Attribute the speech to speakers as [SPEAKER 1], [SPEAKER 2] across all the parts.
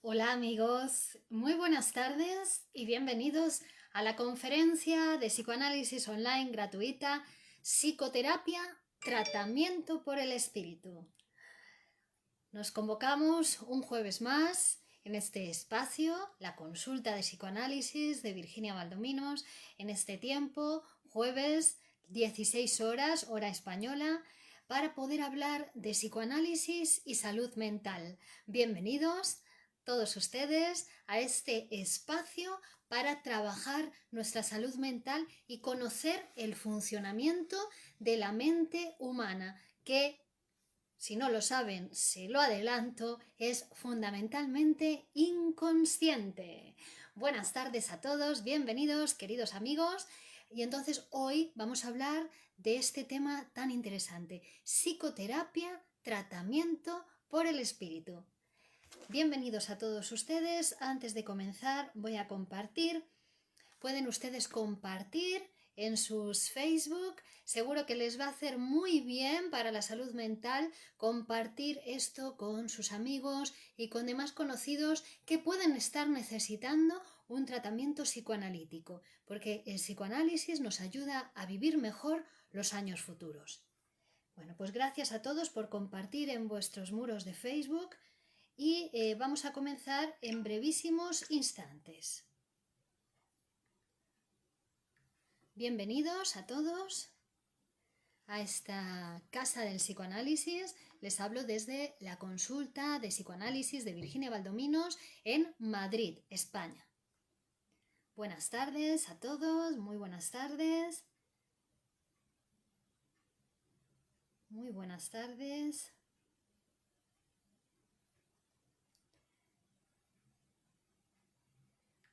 [SPEAKER 1] Hola amigos, muy buenas tardes y bienvenidos a la conferencia de psicoanálisis online gratuita Psicoterapia, Tratamiento por el Espíritu. Nos convocamos un jueves más en este espacio, la consulta de psicoanálisis de Virginia Valdominos, en este tiempo, jueves 16 horas, hora española, para poder hablar de psicoanálisis y salud mental. Bienvenidos todos ustedes a este espacio para trabajar nuestra salud mental y conocer el funcionamiento de la mente humana, que, si no lo saben, se lo adelanto, es fundamentalmente inconsciente. Buenas tardes a todos, bienvenidos queridos amigos. Y entonces hoy vamos a hablar de este tema tan interesante: psicoterapia, tratamiento por el espíritu. Bienvenidos a todos ustedes. Antes de comenzar voy a compartir. Pueden ustedes compartir en sus Facebook. Seguro que les va a hacer muy bien para la salud mental compartir esto con sus amigos y con demás conocidos que pueden estar necesitando un tratamiento psicoanalítico, porque el psicoanálisis nos ayuda a vivir mejor los años futuros. Bueno, pues gracias a todos por compartir en vuestros muros de Facebook y vamos a comenzar en brevísimos instantes. Bienvenidos a todos a esta casa del psicoanálisis. Les hablo desde la consulta de psicoanálisis de Virginia Valdominos en Madrid, España. Buenas tardes a todos, muy buenas tardes. Muy buenas tardes.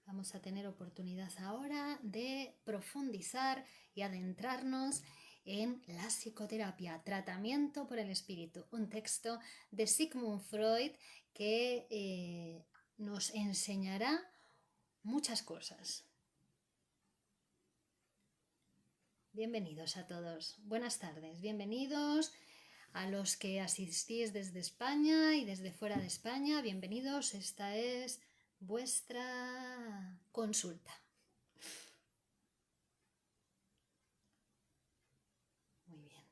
[SPEAKER 1] Vamos a tener oportunidad ahora de profundizar y adentrarnos en la psicoterapia, tratamiento por el espíritu, un texto de Sigmund Freud que nos enseñará muchas cosas. Bienvenidos a todos, buenas tardes, bienvenidos a los que asistís desde España y desde fuera de España, bienvenidos, esta es vuestra consulta. Muy bien.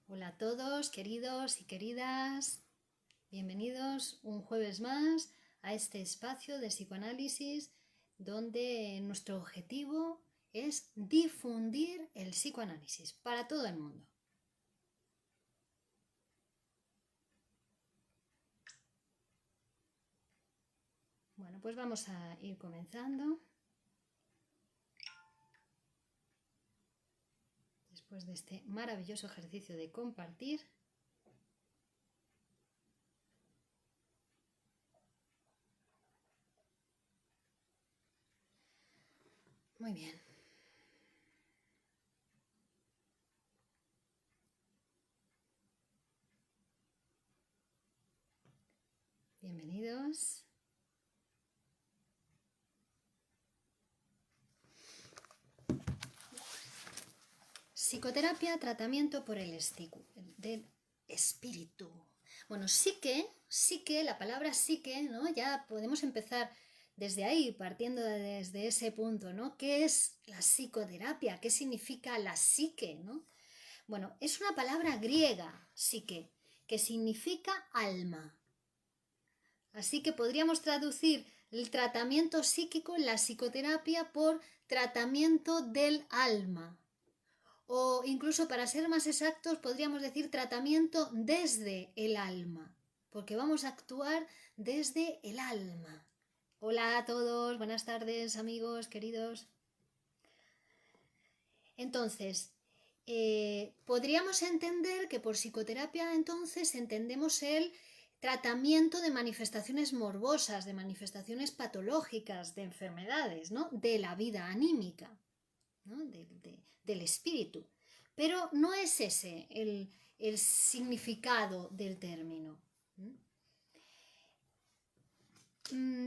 [SPEAKER 1] Hola a todos, queridos y queridas. Bienvenidos un jueves más a este espacio de psicoanálisis donde nuestro objetivo es difundir el psicoanálisis para todo el mundo. Bueno, pues vamos a ir comenzando. Después de este maravilloso ejercicio de compartir. Muy bien. Bienvenidos. Psicoterapia, tratamiento por el del espíritu. Bueno, psique, la palabra psique, ¿no? Ya podemos empezar desde ahí, partiendo desde ese punto, ¿no? ¿Qué es la psicoterapia? ¿Qué significa la psique, ¿no? Bueno, es una palabra griega, psique, que significa alma. Así que podríamos traducir el tratamiento psíquico, la psicoterapia, por tratamiento del alma. O incluso, para ser más exactos, podríamos decir tratamiento desde el alma, porque vamos a actuar desde el alma. Hola a todos, buenas tardes amigos, queridos. Entonces, podríamos entender que por psicoterapia entonces entendemos el tratamiento de manifestaciones morbosas, de manifestaciones patológicas, de enfermedades, ¿no? De la vida anímica, ¿no? Del espíritu. Pero no es ese el significado del término.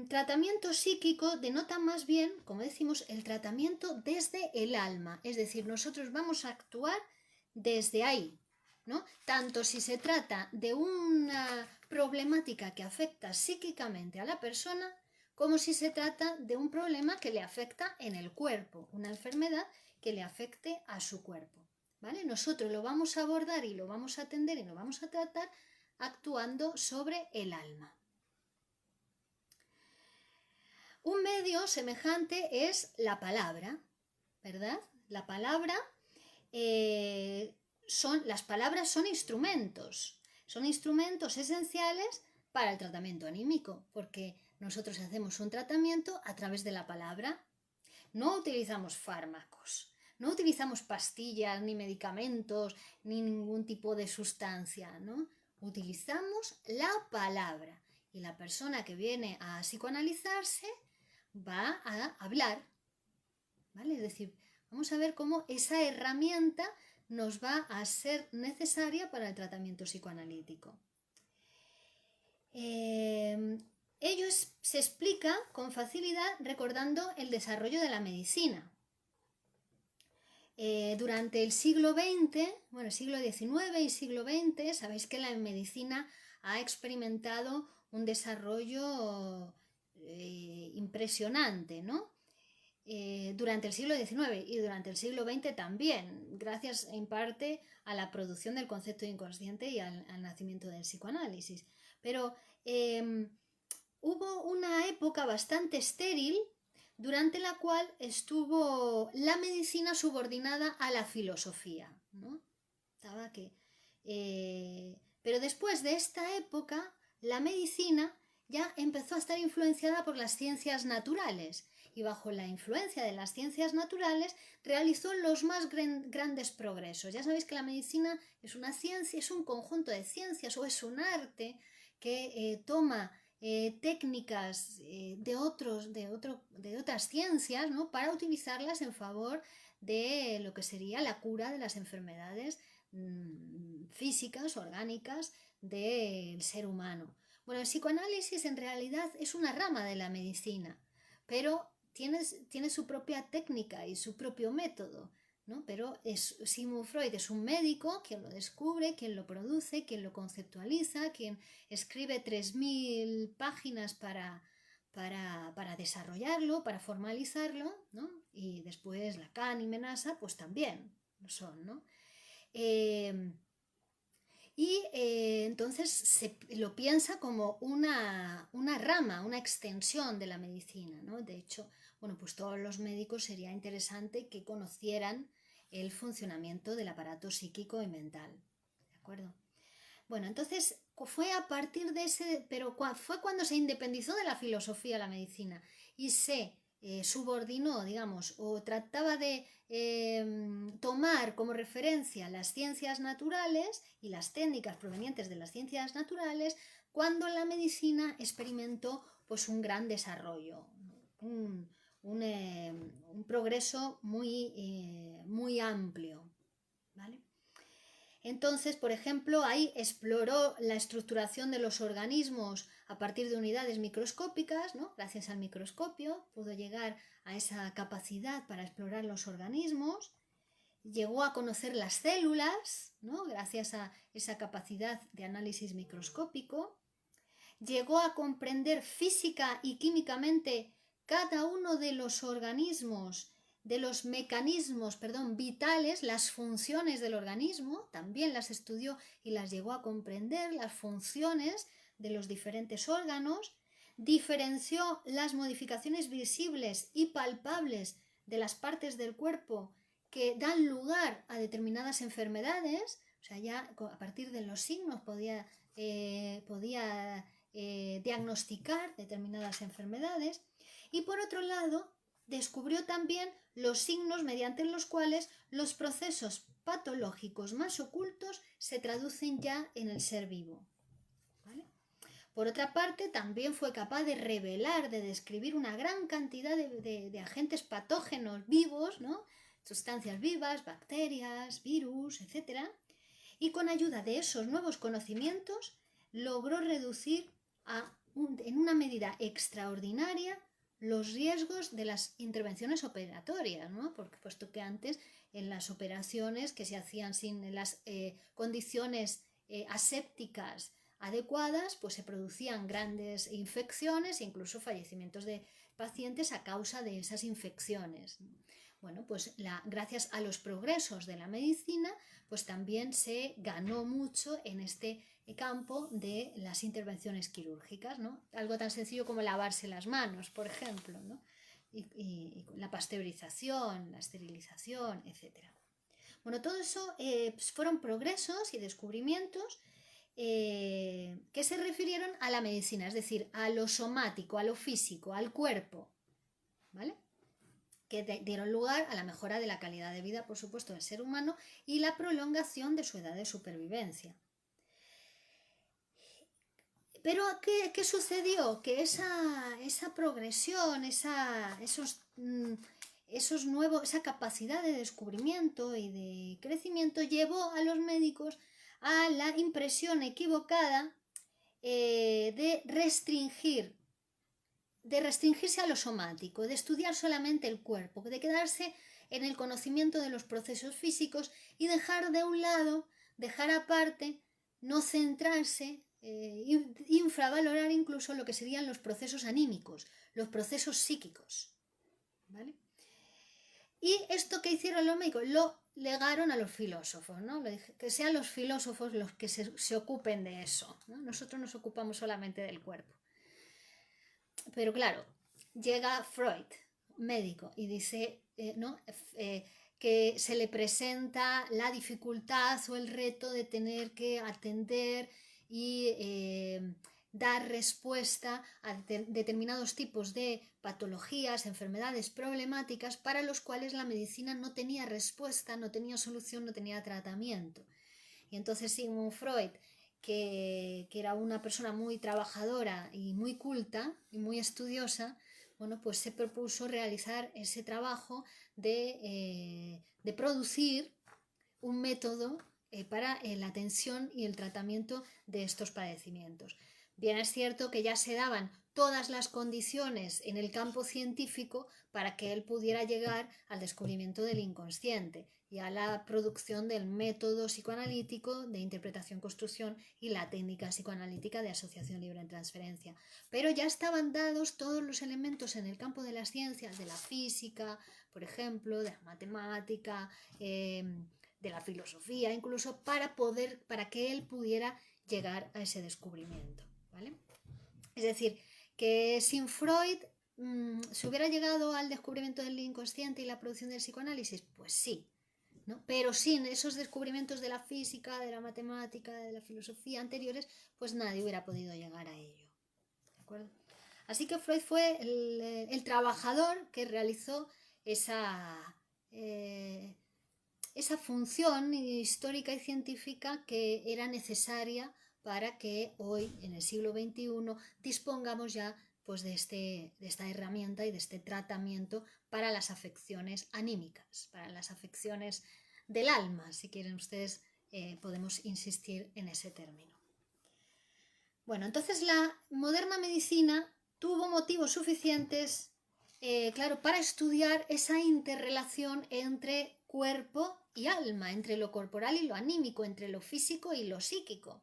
[SPEAKER 1] Tratamiento psíquico denota más bien, como decimos, el tratamiento desde el alma. Es decir, nosotros vamos a actuar desde ahí, ¿no? Tanto si se trata de una problemática que afecta psíquicamente a la persona, como si se trata de un problema que le afecta en el cuerpo, una enfermedad que le afecte a su cuerpo, ¿vale? Nosotros lo vamos a abordar y lo vamos a atender y lo vamos a tratar actuando sobre el alma. Un medio semejante es la palabra, ¿verdad? La palabra, las palabras son instrumentos esenciales para el tratamiento anímico, porque nosotros hacemos un tratamiento a través de la palabra. No utilizamos fármacos, no utilizamos pastillas, ni medicamentos, ni ningún tipo de sustancia, ¿no? Utilizamos la palabra. Y la persona que viene a psicoanalizarse va a hablar, ¿vale? Es decir, vamos a ver cómo esa herramienta nos va a ser necesaria para el tratamiento psicoanalítico. Ello se explica con facilidad recordando el desarrollo de la medicina. Durante el siglo XX, bueno, siglo XIX y siglo XX, sabéis que la medicina ha experimentado un desarrollo impresionante, ¿no? Durante el siglo XIX y durante el siglo XX también, gracias en parte a la producción del concepto inconsciente y al nacimiento del psicoanálisis. Pero hubo una época bastante estéril durante la cual estuvo la medicina subordinada a la filosofía, ¿no? Pero después de esta época, la medicina ya empezó a estar influenciada por las ciencias naturales y bajo la influencia de las ciencias naturales realizó los más grandes progresos. Ya sabéis que la medicina es una ciencia, es un conjunto de ciencias o es un arte que toma técnicas de otras ciencias, ¿no? Para utilizarlas en favor de lo que sería la cura de las enfermedades físicas, orgánicas del ser humano. Bueno, el psicoanálisis en realidad es una rama de la medicina, pero tiene su propia técnica y su propio método, ¿no? Pero Sigmund Freud es un médico quien lo descubre, quien lo produce, quien lo conceptualiza, quien escribe 3000 páginas para desarrollarlo, para formalizarlo, ¿no? Y después Lacan y Menasa pues también lo son, ¿no? Entonces se lo piensa como una rama, una extensión de la medicina, ¿no? De hecho, bueno, pues todos los médicos sería interesante que conocieran el funcionamiento del aparato psíquico y mental, ¿de acuerdo? Bueno, entonces fue a partir de pero fue cuando se independizó de la filosofía la medicina y se subordinó, digamos, o trataba de tomar como referencia las ciencias naturales y las técnicas provenientes de las ciencias naturales, cuando la medicina experimentó pues un gran desarrollo, un progreso muy amplio, ¿vale? Entonces, por ejemplo, ahí exploró la estructuración de los organismos a partir de unidades microscópicas, ¿no? Gracias al microscopio pudo llegar a esa capacidad para explorar los organismos. Llegó a conocer las células, ¿no? Gracias a esa capacidad de análisis microscópico. Llegó a comprender física y químicamente cada uno de los organismos, de los mecanismos, vitales, las funciones del organismo, también las estudió y las llegó a comprender, las funciones de los diferentes órganos, diferenció las modificaciones visibles y palpables de las partes del cuerpo que dan lugar a determinadas enfermedades, o sea, ya a partir de los signos podía diagnosticar determinadas enfermedades, y por otro lado descubrió también los signos mediante los cuales los procesos patológicos más ocultos se traducen ya en el ser vivo, ¿vale? Por otra parte, también fue capaz de revelar, de describir una gran cantidad de agentes patógenos vivos, ¿no? Sustancias vivas, bacterias, virus, etc. Y con ayuda de esos nuevos conocimientos logró reducir en una medida extraordinaria los riesgos de las intervenciones operatorias, ¿no? Porque puesto que antes en las operaciones que se hacían sin las condiciones asépticas adecuadas, pues se producían grandes infecciones e incluso fallecimientos de pacientes a causa de esas infecciones. Bueno, pues gracias a los progresos de la medicina, pues también se ganó mucho en este campo de las intervenciones quirúrgicas, ¿no? Algo tan sencillo como lavarse las manos, por ejemplo, ¿no? Y la pasteurización, la esterilización, etc. Bueno, todo eso pues fueron progresos y descubrimientos que se refirieron a la medicina, es decir, a lo somático, a lo físico, al cuerpo, ¿vale? Que dieron lugar a la mejora de la calidad de vida, por supuesto, del ser humano y la prolongación de su edad de supervivencia. Pero ¿qué sucedió? Que esa progresión, esa capacidad de descubrimiento y de crecimiento llevó a los médicos a la impresión equivocada de restringirse a lo somático, de estudiar solamente el cuerpo, de quedarse en el conocimiento de los procesos físicos y dejar de un lado, dejar aparte, no centrarse, infravalorar incluso lo que serían los procesos anímicos, los procesos psíquicos, ¿vale? Y esto que hicieron los médicos lo legaron a los filósofos, ¿no? Que sean los filósofos los que se ocupen de eso, ¿no? Nosotros nos ocupamos solamente del cuerpo. Pero claro, llega Freud, médico, y dice que se le presenta la dificultad o el reto de tener que atender y dar respuesta a determinados tipos de patologías, enfermedades problemáticas para los cuales la medicina no tenía respuesta, no tenía solución, no tenía tratamiento. Y entonces Sigmund Freud, que era una persona muy trabajadora y muy culta y muy estudiosa, bueno, pues se propuso realizar ese trabajo de producir un método para la atención y el tratamiento de estos padecimientos. Bien es cierto que ya se daban todas las condiciones en el campo científico para que él pudiera llegar al descubrimiento del inconsciente y a la producción del método psicoanalítico de interpretación-construcción y la técnica psicoanalítica de asociación libre en transferencia. Pero ya estaban dados todos los elementos en el campo de las ciencias, de la física, por ejemplo, de la matemática, de la filosofía, incluso para que él pudiera llegar a ese descubrimiento, ¿vale? Es decir, que sin Freud se hubiera llegado al descubrimiento del inconsciente y la producción del psicoanálisis, pues sí, ¿no? Pero sin esos descubrimientos de la física, de la matemática, de la filosofía anteriores, pues nadie hubiera podido llegar a ello, ¿de acuerdo? Así que Freud fue el trabajador que realizó esa función histórica y científica que era necesaria para que hoy, en el siglo XXI, dispongamos ya pues, de esta herramienta y de este tratamiento para las afecciones anímicas, para las afecciones del alma, si quieren ustedes, podemos insistir en ese término. Bueno, entonces la moderna medicina tuvo motivos suficientes, claro, para estudiar esa interrelación entre cuerpo y alma, entre lo corporal y lo anímico, entre lo físico y lo psíquico.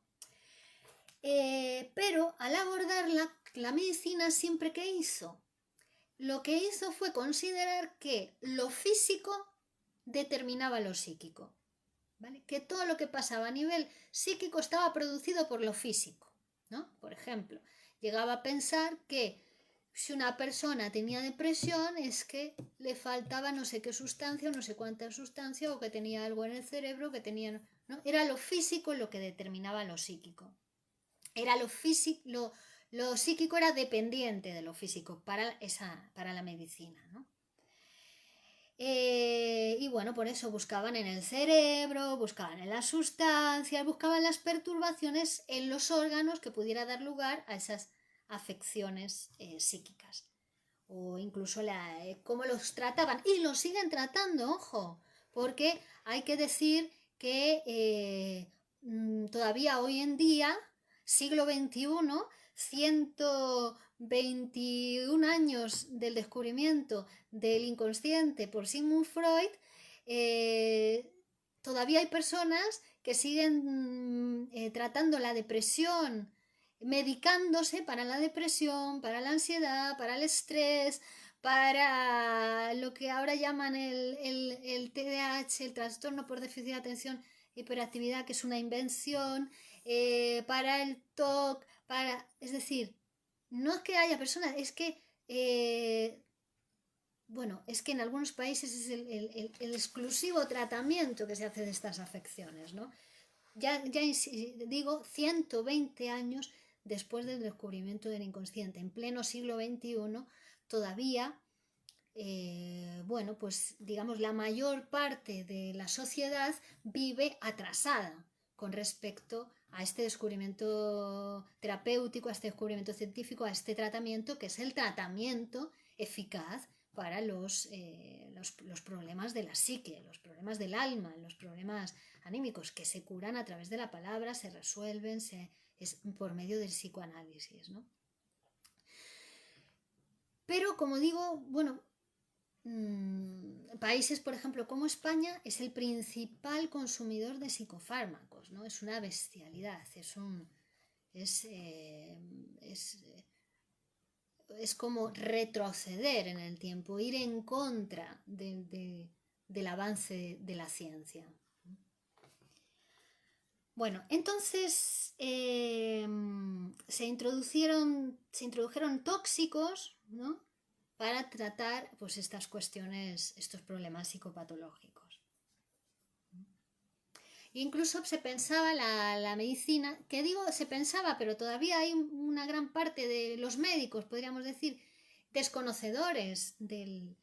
[SPEAKER 1] Pero al abordarla, la medicina siempre ¿qué hizo? Lo que hizo fue considerar que lo físico determinaba lo psíquico, ¿vale? Que todo lo que pasaba a nivel psíquico estaba producido por lo físico, ¿no? Por ejemplo, llegaba a pensar que si una persona tenía depresión es que le faltaba no sé qué sustancia o no sé cuánta sustancia o que tenía algo en el cerebro, que tenía, ¿no? Era lo físico lo que determinaba lo psíquico. Era lo físico, lo psíquico era dependiente de lo físico para la medicina, ¿no? Y bueno, por eso buscaban en el cerebro, buscaban en las sustancias, buscaban las perturbaciones en los órganos que pudiera dar lugar a esas afecciones psíquicas. O incluso cómo los trataban. Y los siguen tratando, ojo, porque hay que decir que todavía hoy en día, siglo XXI, 121 años del descubrimiento del inconsciente por Sigmund Freud, todavía hay personas que siguen tratando la depresión, medicándose para la depresión, para la ansiedad, para el estrés, para lo que ahora llaman el TDAH, el trastorno por déficit de atención e hiperactividad, que es una invención, para el TOC, es decir, no es que haya personas, es que bueno, es que en algunos países es el exclusivo tratamiento que se hace de estas afecciones, ¿no? Ya digo, 120 años después del descubrimiento del inconsciente, en pleno siglo XXI, todavía, bueno, pues digamos, la mayor parte de la sociedad vive atrasada con respecto a este descubrimiento terapéutico, a este descubrimiento científico, a este tratamiento que es el tratamiento eficaz para los problemas de la psique, los problemas del alma, los problemas anímicos, que se curan a través de la palabra, se resuelven, es por medio del psicoanálisis, ¿no? Pero, como digo, bueno, países, por ejemplo, como España, es el principal consumidor de psicofármacos, ¿no? Es una bestialidad, es como retroceder en el tiempo, ir en contra del avance de la ciencia. Bueno, entonces se introdujeron tóxicos, ¿no?, para tratar pues estas cuestiones, estos problemas psicopatológicos. Incluso se pensaba la medicina, que digo se pensaba, pero todavía hay una gran parte de los médicos, podríamos decir, desconocedores del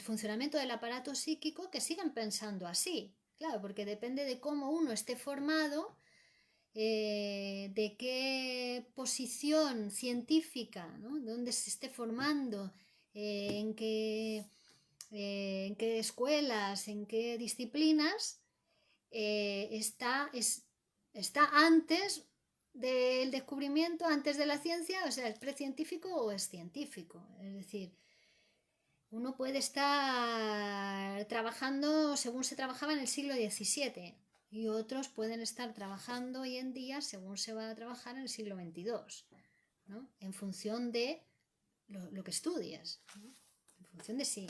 [SPEAKER 1] funcionamiento del aparato psíquico, que siguen pensando así. Claro, porque depende de cómo uno esté formado, de qué posición científica, ¿no?, de dónde se esté formando, en qué escuelas, en qué disciplinas, está antes del descubrimiento, antes de la ciencia, o sea, es precientífico o es científico. Es decir, uno puede estar trabajando según se trabajaba en el siglo XVII y otros pueden estar trabajando hoy en día según se va a trabajar en el siglo XXII, ¿no?, en función de lo que estudias, ¿no?, en función de si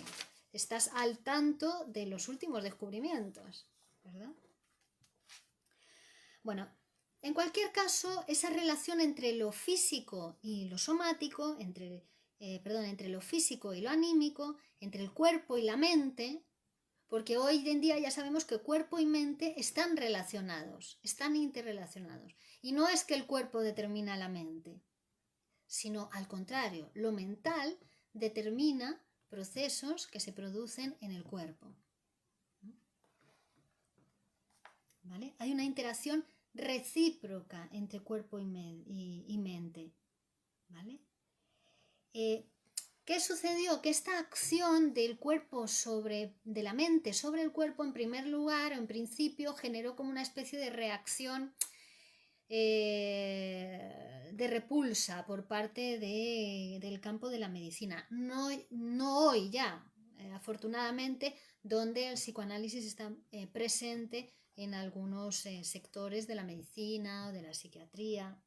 [SPEAKER 1] estás al tanto de los últimos descubrimientos, ¿verdad? Bueno, en cualquier caso, esa relación entre lo físico y lo somático, entre lo físico y lo anímico, entre el cuerpo y la mente, porque hoy en día ya sabemos que cuerpo y mente están relacionados, están interrelacionados. Y no es que el cuerpo determina la mente, sino al contrario, lo mental determina procesos que se producen en el cuerpo. ¿Vale? Hay una interacción recíproca entre cuerpo y mente, ¿vale? ¿Qué sucedió? Que esta acción del cuerpo de la mente sobre el cuerpo, en primer lugar, o en principio, generó como una especie de reacción de repulsa por parte del campo de la medicina. No hoy ya, afortunadamente, donde el psicoanálisis está presente en algunos sectores de la medicina o de la psiquiatría.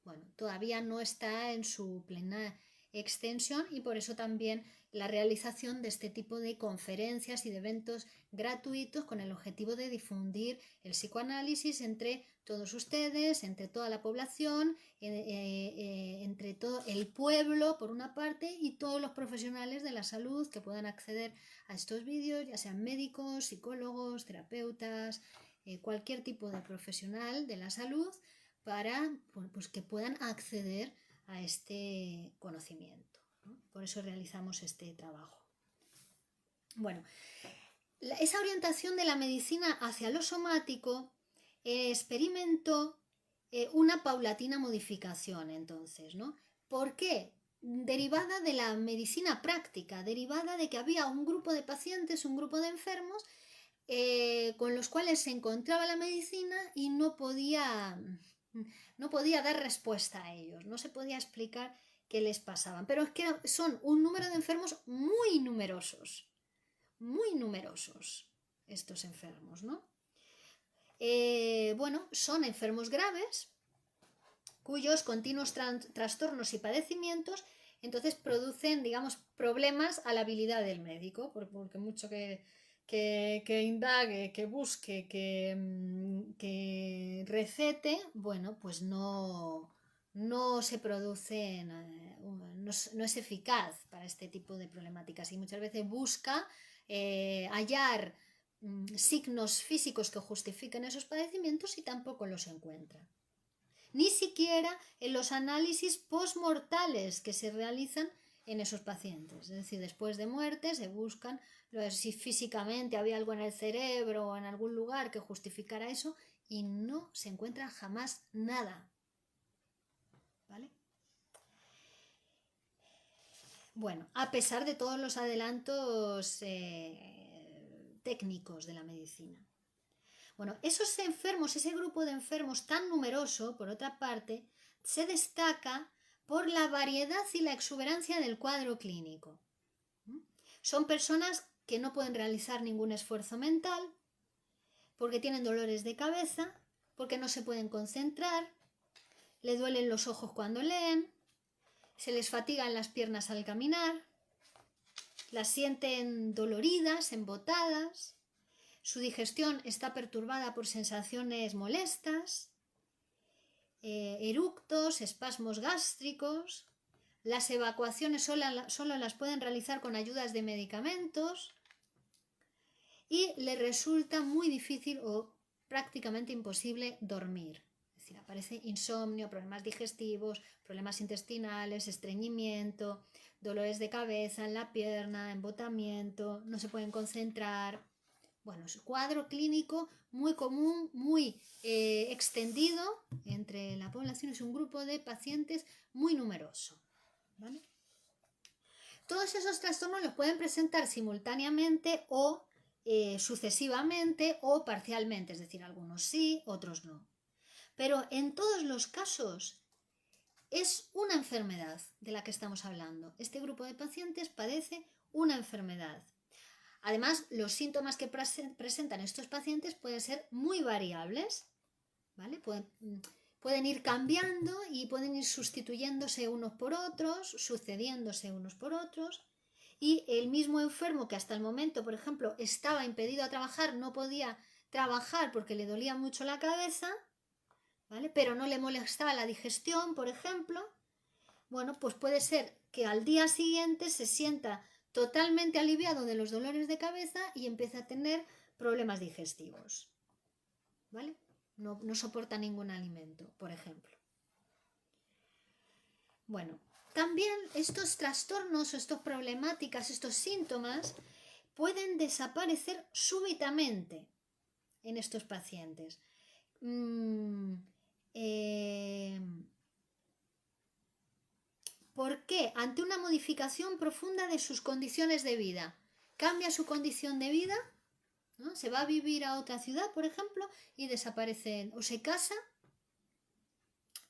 [SPEAKER 1] Bueno, todavía no está en su plena extensión y por eso también la realización de este tipo de conferencias y de eventos gratuitos con el objetivo de difundir el psicoanálisis entre todos ustedes, entre toda la población, entre todo el pueblo por una parte y todos los profesionales de la salud que puedan acceder a estos vídeos, ya sean médicos, psicólogos, terapeutas, cualquier tipo de profesional de la salud, para pues, que puedan acceder a este conocimiento, ¿no? Por eso realizamos este trabajo. Bueno, esa orientación de la medicina hacia lo somático experimentó una paulatina modificación entonces, ¿no? ¿Por qué? Derivada de la medicina práctica, derivada de que había un grupo de pacientes, un grupo de enfermos con los cuales se encontraba la medicina y no podía No podía dar respuesta a ellos, no se podía explicar qué les pasaban. Pero es que son un número de enfermos muy numerosos estos enfermos, ¿no? Bueno, son enfermos graves cuyos continuos trastornos y padecimientos entonces producen, digamos, problemas a la habilidad del médico, porque mucho que indague, que busque, que recete, bueno, pues no se produce, no es eficaz para este tipo de problemáticas y muchas veces busca hallar signos físicos que justifiquen esos padecimientos y tampoco los encuentra. Ni siquiera en los análisis postmortales que se realizan en esos pacientes. Es decir, después de muerte se buscan si físicamente había algo en el cerebro o en algún lugar que justificara eso y no se encuentra jamás nada. ¿Vale? Bueno, a pesar de todos los adelantos técnicos de la medicina. Bueno, esos enfermos, ese grupo de enfermos tan numeroso, por otra parte, se destaca por la variedad y la exuberancia del cuadro clínico. Son personas que no pueden realizar ningún esfuerzo mental, porque tienen dolores de cabeza, porque no se pueden concentrar, les duelen los ojos cuando leen, se les fatigan las piernas al caminar, las sienten doloridas, embotadas. Su digestión está perturbada por sensaciones molestas, eructos, espasmos gástricos. Las evacuaciones solo las pueden realizar con ayudas de medicamentos y les resulta muy difícil o prácticamente imposible dormir. Es decir, aparece insomnio, problemas digestivos, problemas intestinales, estreñimiento, dolores de cabeza en la pierna, embotamiento, no se pueden concentrar. Bueno, es un cuadro clínico muy común, muy extendido entre la población, es un grupo de pacientes muy numeroso. ¿Vale? Todos esos trastornos los pueden presentar simultáneamente o sucesivamente o parcialmente, es decir, algunos sí, otros no. Pero en todos los casos es una enfermedad de la que estamos hablando. Este grupo de pacientes padece una enfermedad. Además, los síntomas que presentan estos pacientes pueden ser muy variables, ¿vale? Pueden ir cambiando y pueden ir sustituyéndose unos por otros, sucediéndose unos por otros. Y el mismo enfermo que hasta el momento, por ejemplo, estaba impedido a trabajar, no podía trabajar porque le dolía mucho la cabeza, ¿vale? Pero no le molestaba la digestión, por ejemplo. Bueno, pues puede ser que al día siguiente se sienta totalmente aliviado de los dolores de cabeza y empieza a tener problemas digestivos. ¿Vale? No soporta ningún alimento, por ejemplo. Bueno, también estos trastornos, estas problemáticas, estos síntomas pueden desaparecer súbitamente en estos pacientes. ¿Por qué? Ante una modificación profunda de sus condiciones de vida. Cambia su condición de vida, ¿no? Se va a vivir a otra ciudad, por ejemplo, y desaparece, o se casa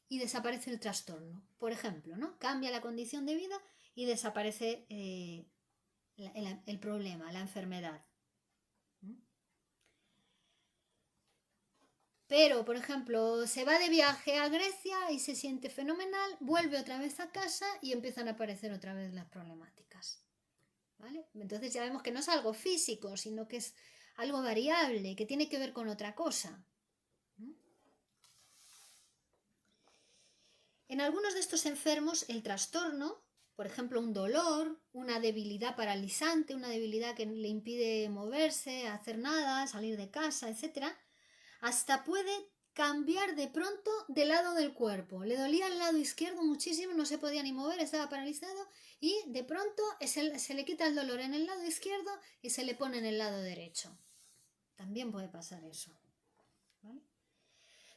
[SPEAKER 1] y desaparece el trastorno, por ejemplo, ¿no? Cambia la condición de vida y desaparece el problema, la enfermedad. Pero, por ejemplo, se va de viaje a Grecia y se siente fenomenal, vuelve otra vez a casa y empiezan a aparecer otra vez las problemáticas. ¿Vale? Entonces ya vemos que no es algo físico, sino que es algo variable, que tiene que ver con otra cosa. En algunos de estos enfermos, el trastorno, por ejemplo, un dolor, una debilidad paralizante, una debilidad que le impide moverse, hacer nada, salir de casa, etc., hasta puede cambiar de pronto de lado del cuerpo. Le dolía el lado izquierdo muchísimo, no se podía ni mover, estaba paralizado y de pronto se le quita el dolor en el lado izquierdo y se le pone en el lado derecho. También puede pasar eso. ¿Vale?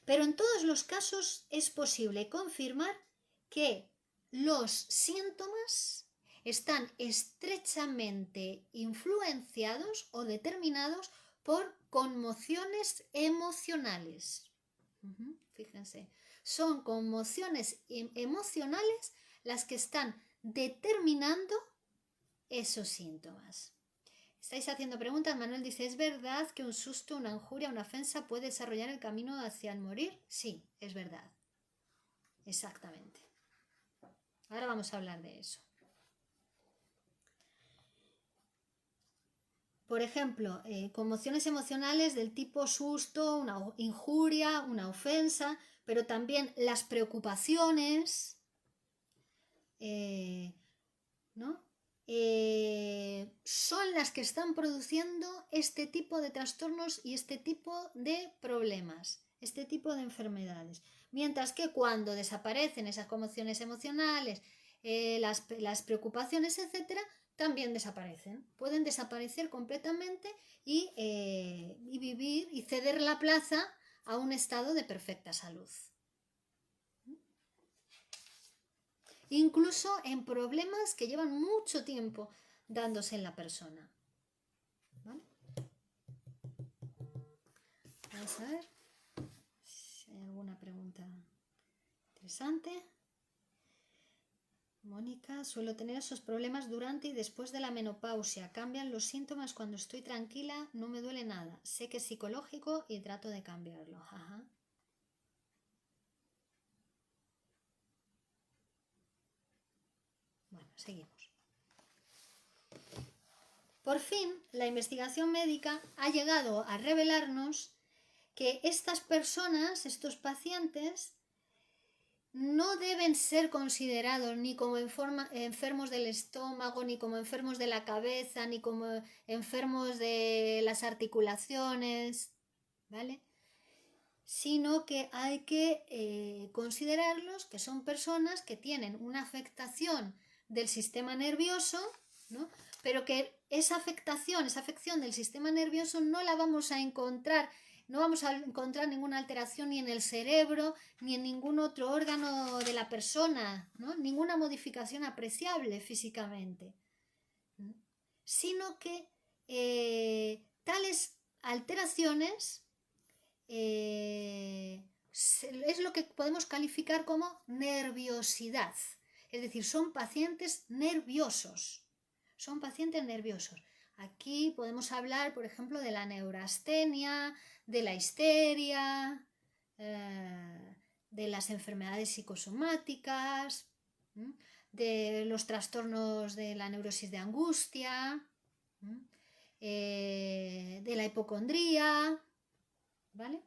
[SPEAKER 1] Pero en todos los casos es posible confirmar que los síntomas están estrechamente influenciados o determinados por conmociones emocionales. fíjense, son conmociones emocionales las que están determinando esos síntomas. Estáis haciendo preguntas. Manuel dice, ¿es verdad que un susto, una injuria, una ofensa puede desarrollar el camino hacia el morir? Sí, es verdad. Exactamente. Ahora vamos a hablar de eso. Por ejemplo, conmociones emocionales del tipo susto, una injuria, una ofensa, pero también las preocupaciones, ¿no? Son las que están produciendo este tipo de trastornos y este tipo de problemas, este tipo de enfermedades. Mientras que cuando desaparecen esas conmociones emocionales, las preocupaciones, etcétera, también desaparecen. Pueden desaparecer completamente y vivir y ceder la plaza a un estado de perfecta salud. Incluso en problemas que llevan mucho tiempo dándose en la persona. ¿Vale? Vamos a ver si hay alguna pregunta interesante. Mónica, suelo tener esos problemas durante y después de la menopausia. Cambian los síntomas cuando estoy tranquila, no me duele nada. Sé que es psicológico y trato de cambiarlo. Ajá. Bueno, seguimos. Por fin, la investigación médica ha llegado a revelarnos que estas personas, estos pacientes, no deben ser considerados ni como enfermos del estómago, ni como enfermos de la cabeza, ni como enfermos de las articulaciones, ¿vale? Sino que hay que considerarlos que son personas que tienen una afectación del sistema nervioso, ¿no? Pero que esa afección del sistema nervioso no la vamos a encontrar, no vamos a encontrar ninguna alteración ni en el cerebro, ni en ningún otro órgano de la persona, ¿no? Ninguna modificación apreciable físicamente, ¿no? Sino que tales alteraciones es lo que podemos calificar como nerviosidad. Es decir, son pacientes nerviosos. Son pacientes nerviosos. Aquí podemos hablar, por ejemplo, de la neurastenia, de la histeria, de las enfermedades psicosomáticas, de los trastornos de la neurosis de angustia, de la hipocondría, ¿vale?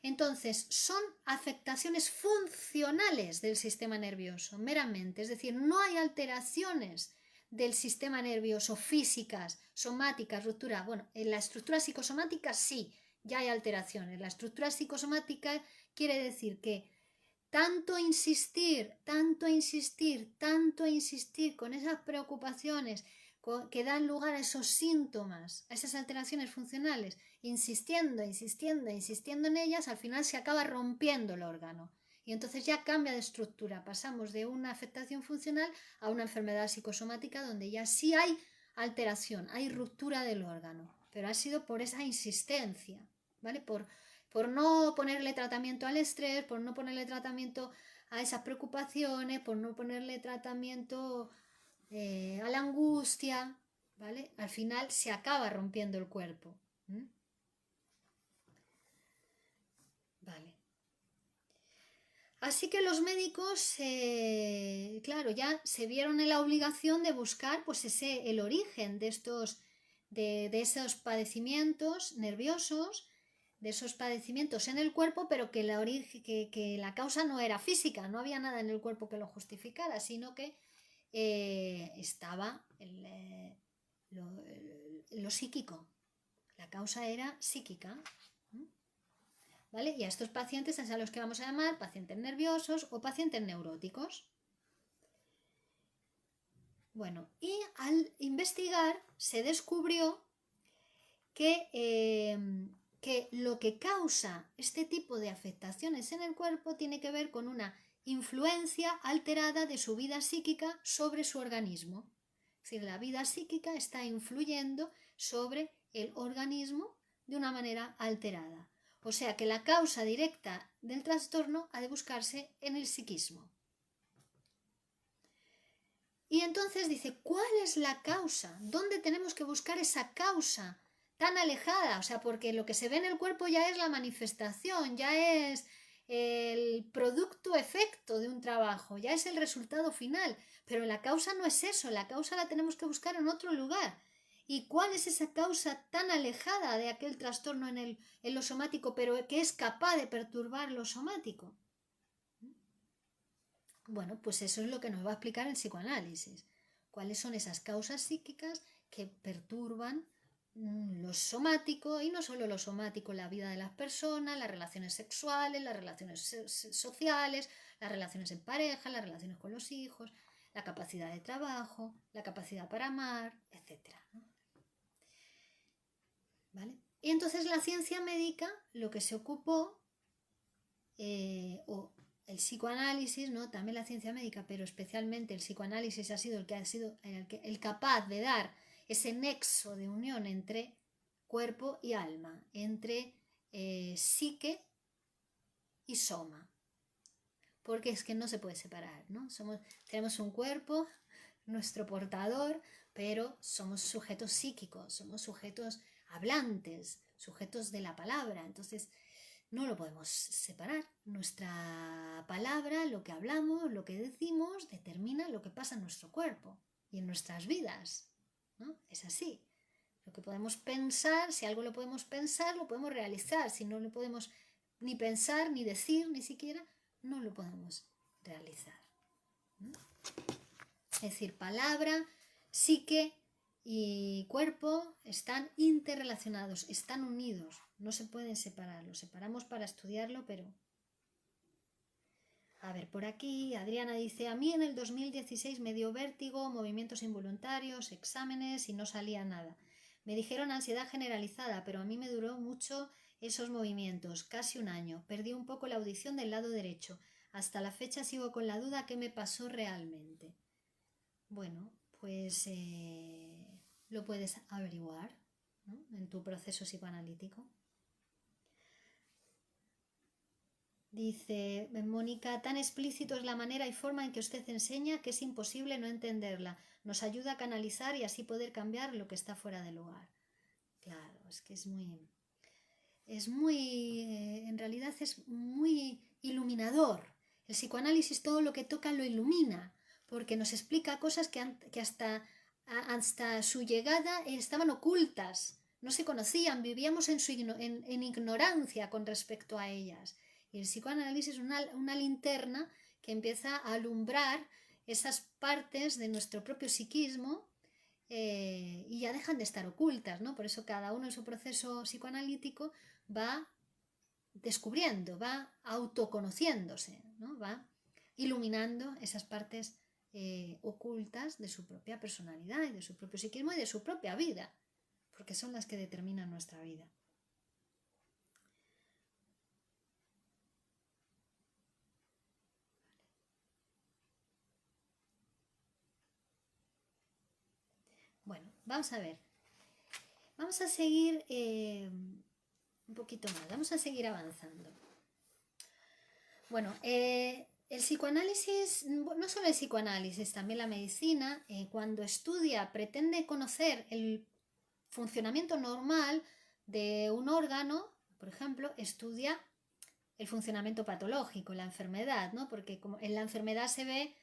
[SPEAKER 1] Entonces, son afectaciones funcionales del sistema nervioso, meramente, es decir, no hay alteraciones del sistema nervioso físicas, somáticas, ruptura. Bueno, en la estructura psicosomática sí, ya hay alteraciones. La estructura psicosomática quiere decir que tanto insistir con esas preocupaciones que dan lugar a esos síntomas, a esas alteraciones funcionales, insistiendo en ellas, al final se acaba rompiendo el órgano. Y entonces ya cambia de estructura. Pasamos de una afectación funcional a una enfermedad psicosomática donde ya sí hay alteración, hay ruptura del órgano. Pero ha sido por esa insistencia, ¿vale? Por no ponerle tratamiento al estrés, por no ponerle tratamiento a esas preocupaciones, por no ponerle tratamiento a la angustia, ¿vale? Al final se acaba rompiendo el cuerpo. Vale. Así que los médicos, claro, ya se vieron en la obligación de buscar pues el origen de esos padecimientos nerviosos, de esos padecimientos en el cuerpo, pero que la causa no era física, no había nada en el cuerpo que lo justificara, sino que estaba lo psíquico. La causa era psíquica. ¿Vale? Y a estos pacientes es a los que vamos a llamar pacientes nerviosos o pacientes neuróticos. Bueno, y al investigar se descubrió que lo que causa este tipo de afectaciones en el cuerpo tiene que ver con una influencia alterada de su vida psíquica sobre su organismo. Es decir, la vida psíquica está influyendo sobre el organismo de una manera alterada. O sea que la causa directa del trastorno ha de buscarse en el psiquismo. Y entonces dice, ¿cuál es la causa? ¿Dónde tenemos que buscar esa causa tan alejada? O sea, porque lo que se ve en el cuerpo ya es la manifestación, ya es el producto efecto de un trabajo, ya es el resultado final. Pero la causa no es eso, la causa la tenemos que buscar en otro lugar. ¿Y cuál es esa causa tan alejada de aquel trastorno en lo somático, pero que es capaz de perturbar lo somático? Bueno, pues eso es lo que nos va a explicar el psicoanálisis. ¿Cuáles son esas causas psíquicas que perturban lo somático, y no solo lo somático, la vida de las personas, las relaciones sexuales, las relaciones sociales, las relaciones en pareja, las relaciones con los hijos, la capacidad de trabajo, la capacidad para amar, etcétera, ¿no? ¿Vale? Y entonces la ciencia médica lo que se ocupó, o el psicoanálisis, ¿no? También la ciencia médica, pero especialmente el psicoanálisis ha sido el capaz de dar ese nexo de unión entre cuerpo y alma, entre psique y soma, porque es que no se puede separar, ¿no? Tenemos un cuerpo, nuestro portador, pero somos sujetos psíquicos, somos sujetos hablantes, sujetos de la palabra, entonces no lo podemos separar. Nuestra palabra, lo que hablamos, lo que decimos, determina lo que pasa en nuestro cuerpo y en nuestras vidas, ¿no? Es así. Lo que podemos pensar, si algo lo podemos pensar, lo podemos realizar. Si no lo podemos ni pensar, ni decir, ni siquiera, no lo podemos realizar, ¿no? Es decir, palabra, psique y cuerpo están interrelacionados, están unidos, no se pueden separar. Los separamos para estudiarlo, pero... A ver, por aquí Adriana dice, a mí en el 2016 me dio vértigo, movimientos involuntarios, exámenes y no salía nada. Me dijeron ansiedad generalizada, pero a mí me duró mucho esos movimientos, casi un año. Perdí un poco la audición del lado derecho. Hasta la fecha sigo con la duda qué me pasó realmente. Bueno, pues lo puedes averiguar, ¿no? En tu proceso psicoanalítico. Dice Mónica, tan explícito es la manera y forma en que usted enseña que es imposible no entenderla. Nos ayuda a canalizar y así poder cambiar lo que está fuera de lugar. Claro, es que en realidad es muy iluminador. El psicoanálisis todo lo que toca lo ilumina, porque nos explica cosas que hasta su llegada estaban ocultas, no se conocían, vivíamos en ignorancia con respecto a ellas. Y el psicoanálisis es una linterna que empieza a alumbrar esas partes de nuestro propio psiquismo, y ya dejan de estar ocultas, ¿no? Por eso cada uno en su proceso psicoanalítico va descubriendo, va autoconociéndose, ¿no? Va iluminando esas partes ocultas de su propia personalidad y de su propio psiquismo y de su propia vida, porque son las que determinan nuestra vida. Bueno, vamos a ver. Vamos a seguir un poquito más, vamos a seguir avanzando. Bueno, el psicoanálisis, no solo el psicoanálisis, también la medicina, cuando estudia, pretende conocer el funcionamiento normal de un órgano, por ejemplo, estudia el funcionamiento patológico, la enfermedad, ¿no? Porque como en la enfermedad se ve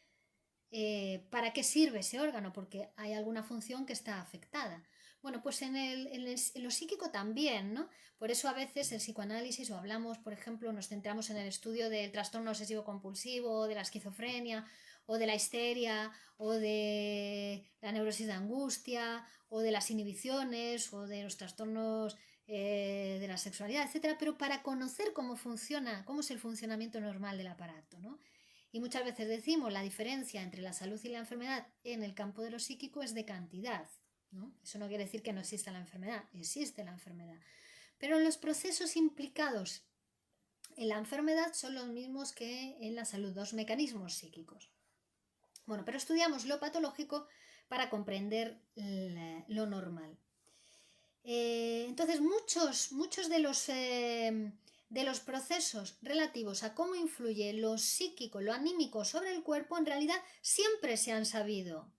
[SPEAKER 1] para qué sirve ese órgano, porque hay alguna función que está afectada. Bueno, pues en lo psíquico también, ¿no? Por eso a veces el psicoanálisis, o hablamos, por ejemplo, nos centramos en el estudio del trastorno obsesivo compulsivo, de la esquizofrenia, o de la histeria, o de la neurosis de angustia, o de las inhibiciones, o de los trastornos de la sexualidad, etcétera, pero para conocer cómo funciona, cómo es el funcionamiento normal del aparato, ¿no? Y muchas veces decimos la diferencia entre la salud y la enfermedad en el campo de lo psíquico es de cantidad, ¿no? Eso no quiere decir que no exista la enfermedad, existe la enfermedad. Pero los procesos implicados en la enfermedad son los mismos que en la salud, dos mecanismos psíquicos. Bueno, pero estudiamos lo patológico para comprender lo normal. Entonces, muchos de los de los procesos relativos a cómo influye lo psíquico, lo anímico sobre el cuerpo, en realidad siempre se han sabido,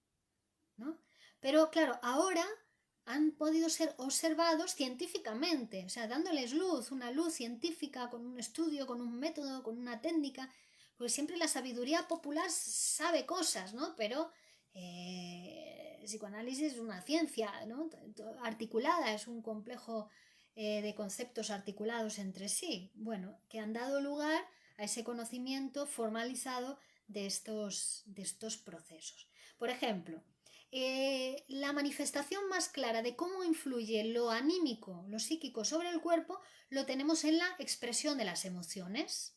[SPEAKER 1] ¿no? Pero claro, ahora han podido ser observados científicamente, o sea, dándoles luz, una luz científica, con un estudio, con un método, con una técnica, pues siempre la sabiduría popular sabe cosas, ¿no? Pero el psicoanálisis es una ciencia, ¿no? Articulada, es un complejo de conceptos articulados entre sí, bueno, que han dado lugar a ese conocimiento formalizado de estos procesos. Por ejemplo, la manifestación más clara de cómo influye lo anímico, lo psíquico sobre el cuerpo, lo tenemos en la expresión de las emociones,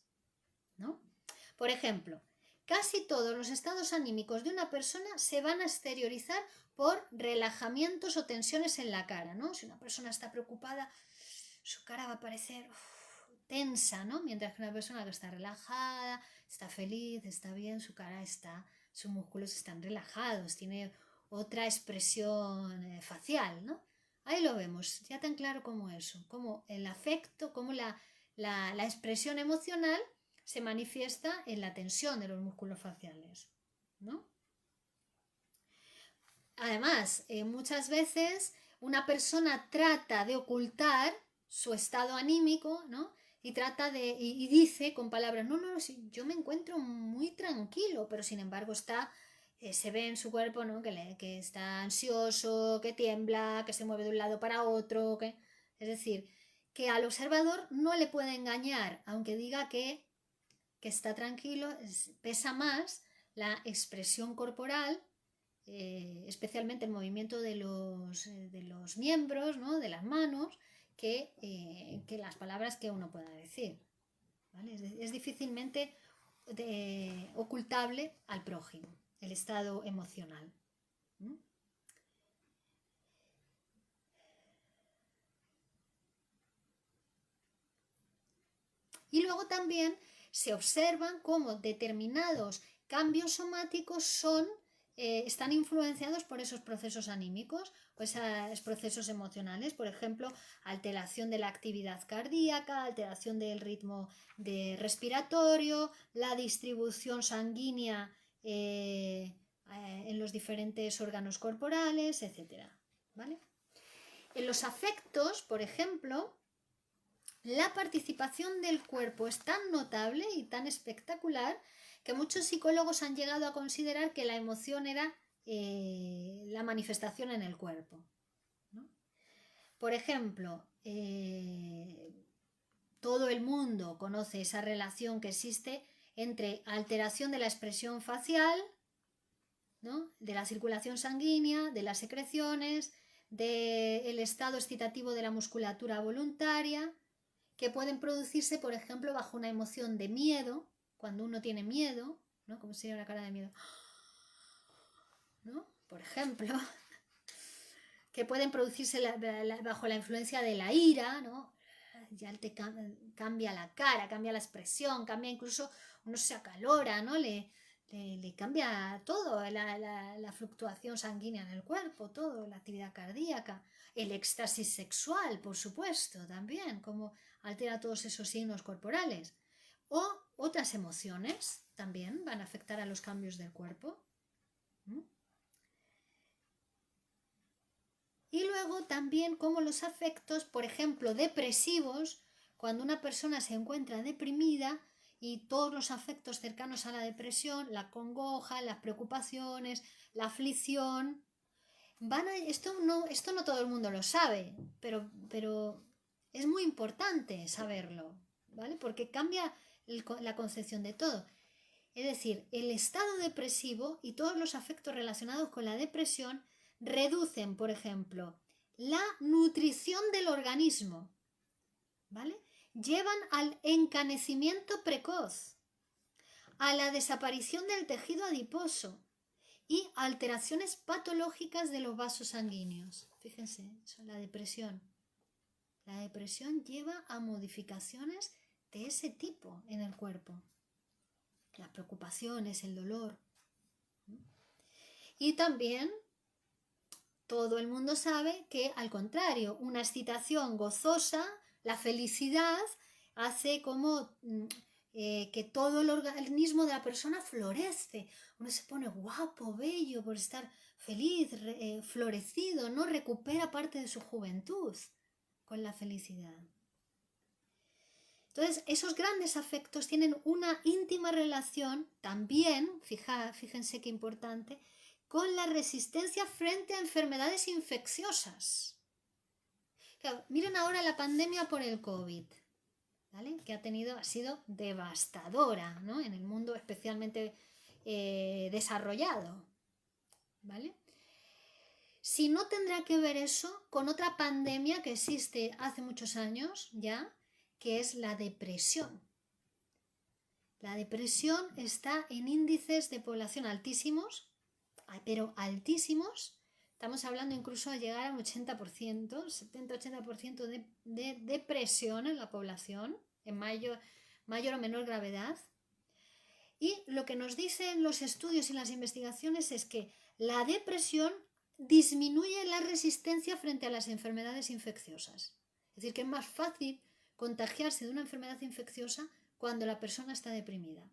[SPEAKER 1] ¿no? Por ejemplo, casi todos los estados anímicos de una persona se van a exteriorizar por relajamientos o tensiones en la cara, ¿no? Si una persona está preocupada, su cara va a parecer tensa, ¿no? Mientras que una persona que está relajada, está feliz, está bien, sus músculos están relajados, tiene otra expresión facial, ¿no? Ahí lo vemos, ya tan claro como eso, como el afecto, como la expresión emocional se manifiesta en la tensión de los músculos faciales, ¿no? Además, muchas veces una persona trata de ocultar su estado anímico, ¿no? Y dice con palabras, no, yo me encuentro muy tranquilo, pero sin embargo se ve en su cuerpo, ¿no? Que está ansioso, que tiembla, que se mueve de un lado para otro, es decir, que al observador no le puede engañar, aunque diga que está tranquilo, pesa más la expresión corporal, especialmente el movimiento de los miembros, ¿no? De las manos, que las palabras que uno pueda decir, ¿vale? Es difícilmente ocultable al prójimo el estado emocional. ¿Mm? Y luego también se observan cómo determinados cambios somáticos están influenciados por esos procesos anímicos o esos procesos emocionales, por ejemplo, alteración de la actividad cardíaca, alteración del ritmo respiratorio, la distribución sanguínea en los diferentes órganos corporales, etc. ¿Vale? En los afectos, por ejemplo, la participación del cuerpo es tan notable y tan espectacular que muchos psicólogos han llegado a considerar que la emoción era la manifestación en el cuerpo, ¿no? Por ejemplo, todo el mundo conoce esa relación que existe entre alteración de la expresión facial, ¿no? De la circulación sanguínea, de las secreciones, del estado excitativo de la musculatura voluntaria, que pueden producirse, por ejemplo, bajo una emoción de miedo, cuando uno tiene miedo, ¿no? Como sería una cara de miedo, ¿no? Por ejemplo, que pueden producirse bajo la influencia de la ira, ¿no? Ya cambia la cara, cambia la expresión, cambia incluso, uno se acalora, ¿no? Le cambia todo, la fluctuación sanguínea en el cuerpo, todo, la actividad cardíaca, el éxtasis sexual, por supuesto, también, como altera todos esos signos corporales. O otras emociones también van a afectar a los cambios del cuerpo. ¿Mm? Y luego también como los afectos, por ejemplo, depresivos, cuando una persona se encuentra deprimida y todos los afectos cercanos a la depresión, la congoja, las preocupaciones, la aflicción, esto no todo el mundo lo sabe, pero es muy importante saberlo, ¿vale? Porque cambia la concepción de todo. Es decir, el estado depresivo y todos los afectos relacionados con la depresión reducen, por ejemplo, la nutrición del organismo, ¿vale? Llevan al encanecimiento precoz, a la desaparición del tejido adiposo y alteraciones patológicas de los vasos sanguíneos. Fíjense, eso es la depresión. La depresión lleva a modificaciones de ese tipo en el cuerpo. Las preocupaciones, el dolor. Y también todo el mundo sabe que, al contrario, una excitación gozosa, la felicidad, hace como que todo el organismo de la persona florece. Uno se pone guapo, bello, por estar feliz, florecido, ¿no? Recupera parte de su juventud con la felicidad. Entonces, esos grandes afectos tienen una íntima relación también, fíjense qué importante, con la resistencia frente a enfermedades infecciosas. Claro, miren ahora la pandemia por el COVID, ¿vale? Que ha sido devastadora, ¿no? En el mundo especialmente desarrollado, ¿vale? Si no tendrá que ver eso con otra pandemia que existe hace muchos años ya, que es la depresión. La depresión está en índices de población altísimos, pero altísimos. Estamos hablando incluso de llegar al 80%, 70-80% de depresión en la población, en mayor o menor gravedad. Y lo que nos dicen los estudios y las investigaciones es que la depresión disminuye la resistencia frente a las enfermedades infecciosas. Es decir, que es más fácil contagiarse de una enfermedad infecciosa cuando la persona está deprimida,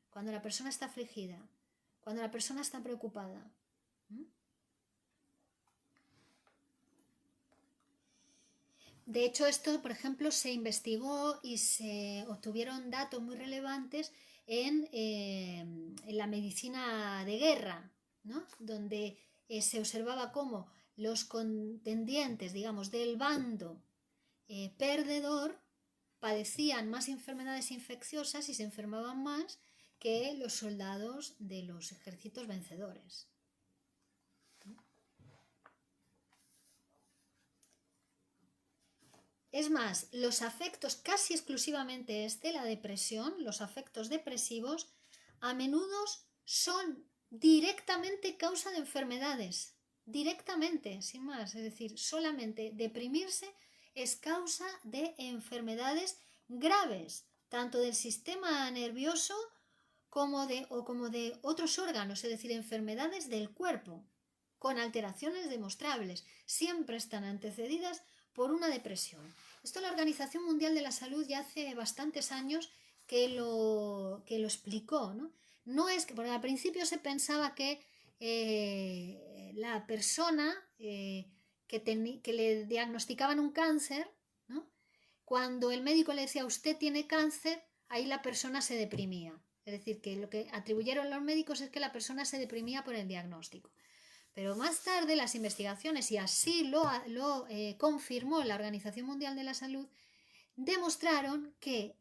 [SPEAKER 1] cuando la persona está afligida, cuando la persona está preocupada. De hecho, esto, por ejemplo, se investigó y se obtuvieron datos muy relevantes en la medicina de guerra, ¿no? Donde se observaba cómo los contendientes, digamos, del bando perdedor padecían más enfermedades infecciosas y se enfermaban más que los soldados de los ejércitos vencedores. Es más, los afectos, casi exclusivamente la depresión, los afectos depresivos, a menudo son directamente causa de enfermedades. Directamente, sin más. Es decir, solamente deprimirse es causa de enfermedades graves, tanto del sistema nervioso como de otros órganos, es decir, enfermedades del cuerpo, con alteraciones demostrables. Siempre están antecedidas por una depresión. Esto la Organización Mundial de la Salud ya hace bastantes años que lo explicó, ¿no? No es que, porque al principio se pensaba que la persona que le diagnosticaban un cáncer, ¿no? Cuando el médico le decía usted tiene cáncer, ahí la persona se deprimía. Es decir, que lo que atribuyeron los médicos es que la persona se deprimía por el diagnóstico. Pero más tarde las investigaciones, y así lo confirmó la Organización Mundial de la Salud, demostraron que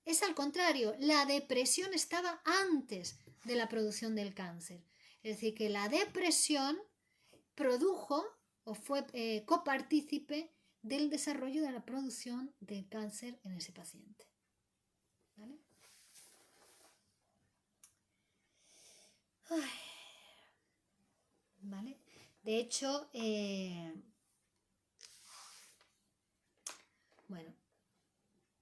[SPEAKER 1] es al contrario, la depresión estaba antes de la producción del cáncer. Es decir, que la depresión produjo o fue copartícipe del desarrollo de la producción del cáncer en ese paciente. ¿Vale? Ay. ¿Vale? De hecho, bueno,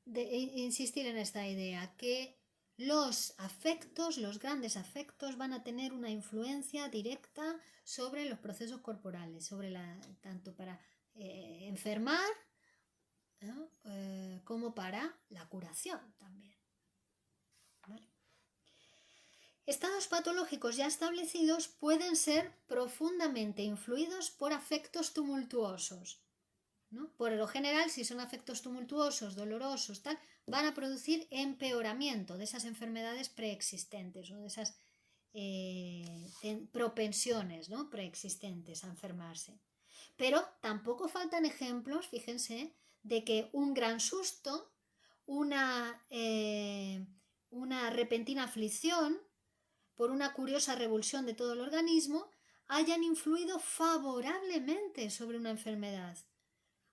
[SPEAKER 1] insistir en esta idea, que los afectos, los grandes afectos, van a tener una influencia directa sobre los procesos corporales, sobre tanto para enfermar, ¿no? Como para la curación también. ¿Vale? Estados patológicos ya establecidos pueden ser profundamente influidos por afectos tumultuosos, ¿no? Por lo general, si son afectos tumultuosos, dolorosos, tal, van a producir empeoramiento de esas enfermedades preexistentes o de esas propensiones, ¿no? Preexistentes a enfermarse. Pero tampoco faltan ejemplos, fíjense, de que un gran susto, una repentina aflicción, por una curiosa revulsión de todo el organismo, hayan influido favorablemente sobre una enfermedad,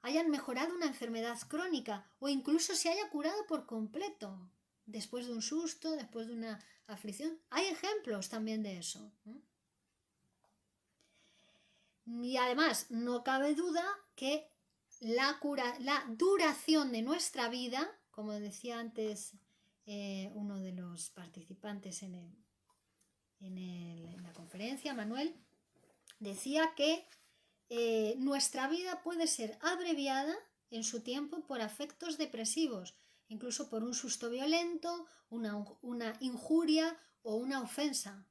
[SPEAKER 1] hayan mejorado una enfermedad crónica o incluso se haya curado por completo después de un susto, después de una aflicción. Hay ejemplos también de eso. Y además, no cabe duda que la duración de nuestra vida, como decía antes uno de los participantes en la conferencia, Manuel, decía que nuestra vida puede ser abreviada en su tiempo por afectos depresivos, incluso por un susto violento, una injuria o una ofensa.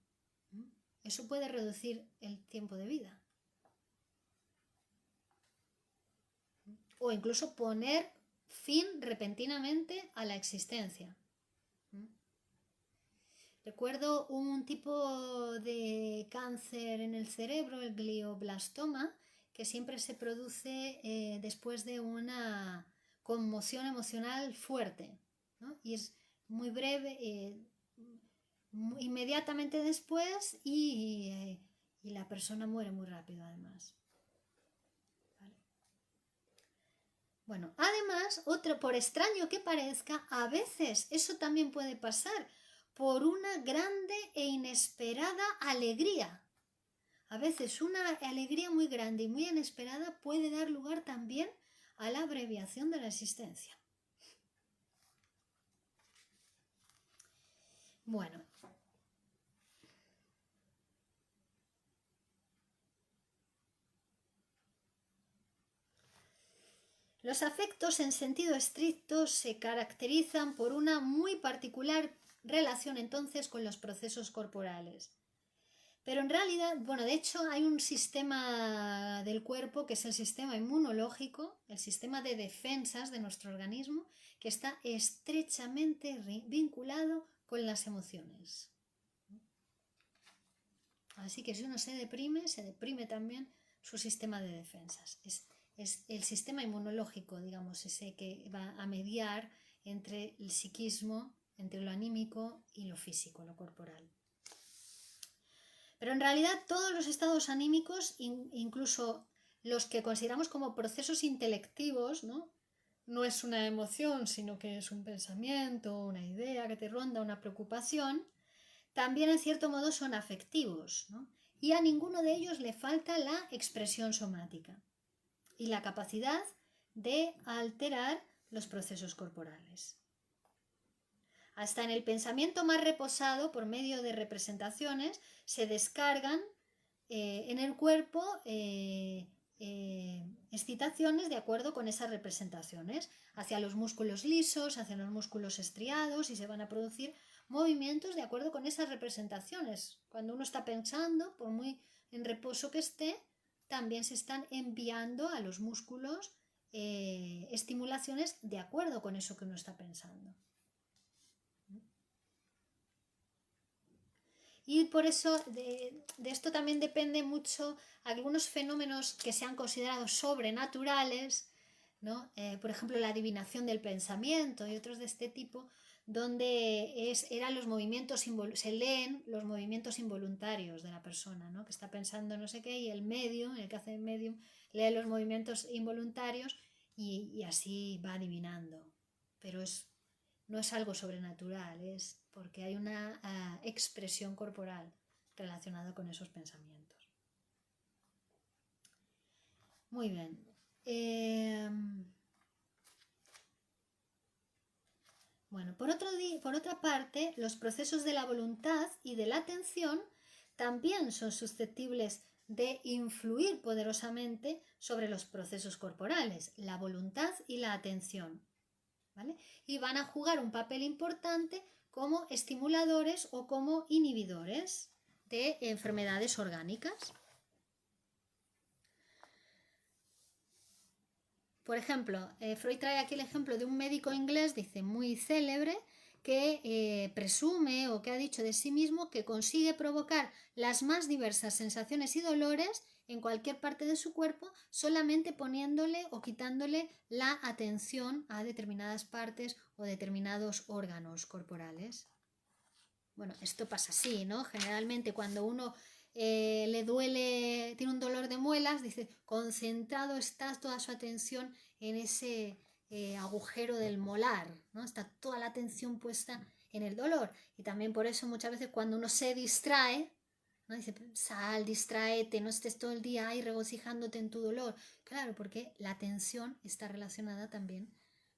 [SPEAKER 1] Eso puede reducir el tiempo de vida. O incluso poner fin repentinamente a la existencia. Recuerdo un tipo de cáncer en el cerebro, el glioblastoma, que siempre se produce después de una conmoción emocional fuerte, ¿no? Y es muy breve, inmediatamente después y la persona muere muy rápido además. ¿Vale? Bueno, además, por extraño que parezca, a veces eso también puede pasar por una grande e inesperada alegría. A veces una alegría muy grande y muy inesperada puede dar lugar también a la abreviación de la existencia. Bueno. Los afectos en sentido estricto se caracterizan por una muy particular relación entonces con los procesos corporales. Pero en realidad, bueno, de hecho hay un sistema del cuerpo que es el sistema inmunológico, el sistema de defensas de nuestro organismo, que está estrechamente vinculado con las emociones. Así que si uno se deprime también su sistema de defensas. Es el sistema inmunológico, digamos, ese que va a mediar entre el psiquismo, entre lo anímico y lo físico, lo corporal. Pero en realidad todos los estados anímicos, incluso los que consideramos como procesos intelectivos, no es una emoción, sino que es un pensamiento, una idea que te ronda, una preocupación, también en cierto modo son afectivos, ¿no? Y a ninguno de ellos le falta la expresión somática y la capacidad de alterar los procesos corporales. Hasta en el pensamiento más reposado, por medio de representaciones, se descargan en el cuerpo excitaciones de acuerdo con esas representaciones, hacia los músculos lisos, hacia los músculos estriados, y se van a producir movimientos de acuerdo con esas representaciones. Cuando uno está pensando, por muy en reposo que esté, también se están enviando a los músculos estimulaciones de acuerdo con eso que uno está pensando. Y por eso de esto también depende mucho algunos fenómenos que se han considerado sobrenaturales, ¿no? Por ejemplo, la adivinación del pensamiento y otros de este tipo, donde eran los movimientos, se leen los movimientos involuntarios de la persona, ¿no? Que está pensando no sé qué, y el medium, el que hace el medium, lee los movimientos involuntarios y así va adivinando. Pero no es algo sobrenatural, es porque hay una expresión corporal relacionada con esos pensamientos. Muy bien. Bueno, por otra parte, los procesos de la voluntad y de la atención también son susceptibles de influir poderosamente sobre los procesos corporales, la voluntad y la atención, ¿vale? Y van a jugar un papel importante como estimuladores o como inhibidores de enfermedades orgánicas. Por ejemplo, Freud trae aquí el ejemplo de un médico inglés, dice, muy célebre, que presume o que ha dicho de sí mismo que consigue provocar las más diversas sensaciones y dolores en cualquier parte de su cuerpo solamente poniéndole o quitándole la atención a determinadas partes o determinados órganos corporales. Bueno, esto pasa así, ¿no? Generalmente cuando uno le duele, tiene un dolor de muelas, dice, concentrado está toda su atención en ese agujero del molar, ¿no? Está toda la atención puesta en el dolor. Y también por eso muchas veces cuando uno se distrae, ¿no? Dice, sal, distráete, no estés todo el día ahí regocijándote en tu dolor. Claro, porque la atención está relacionada también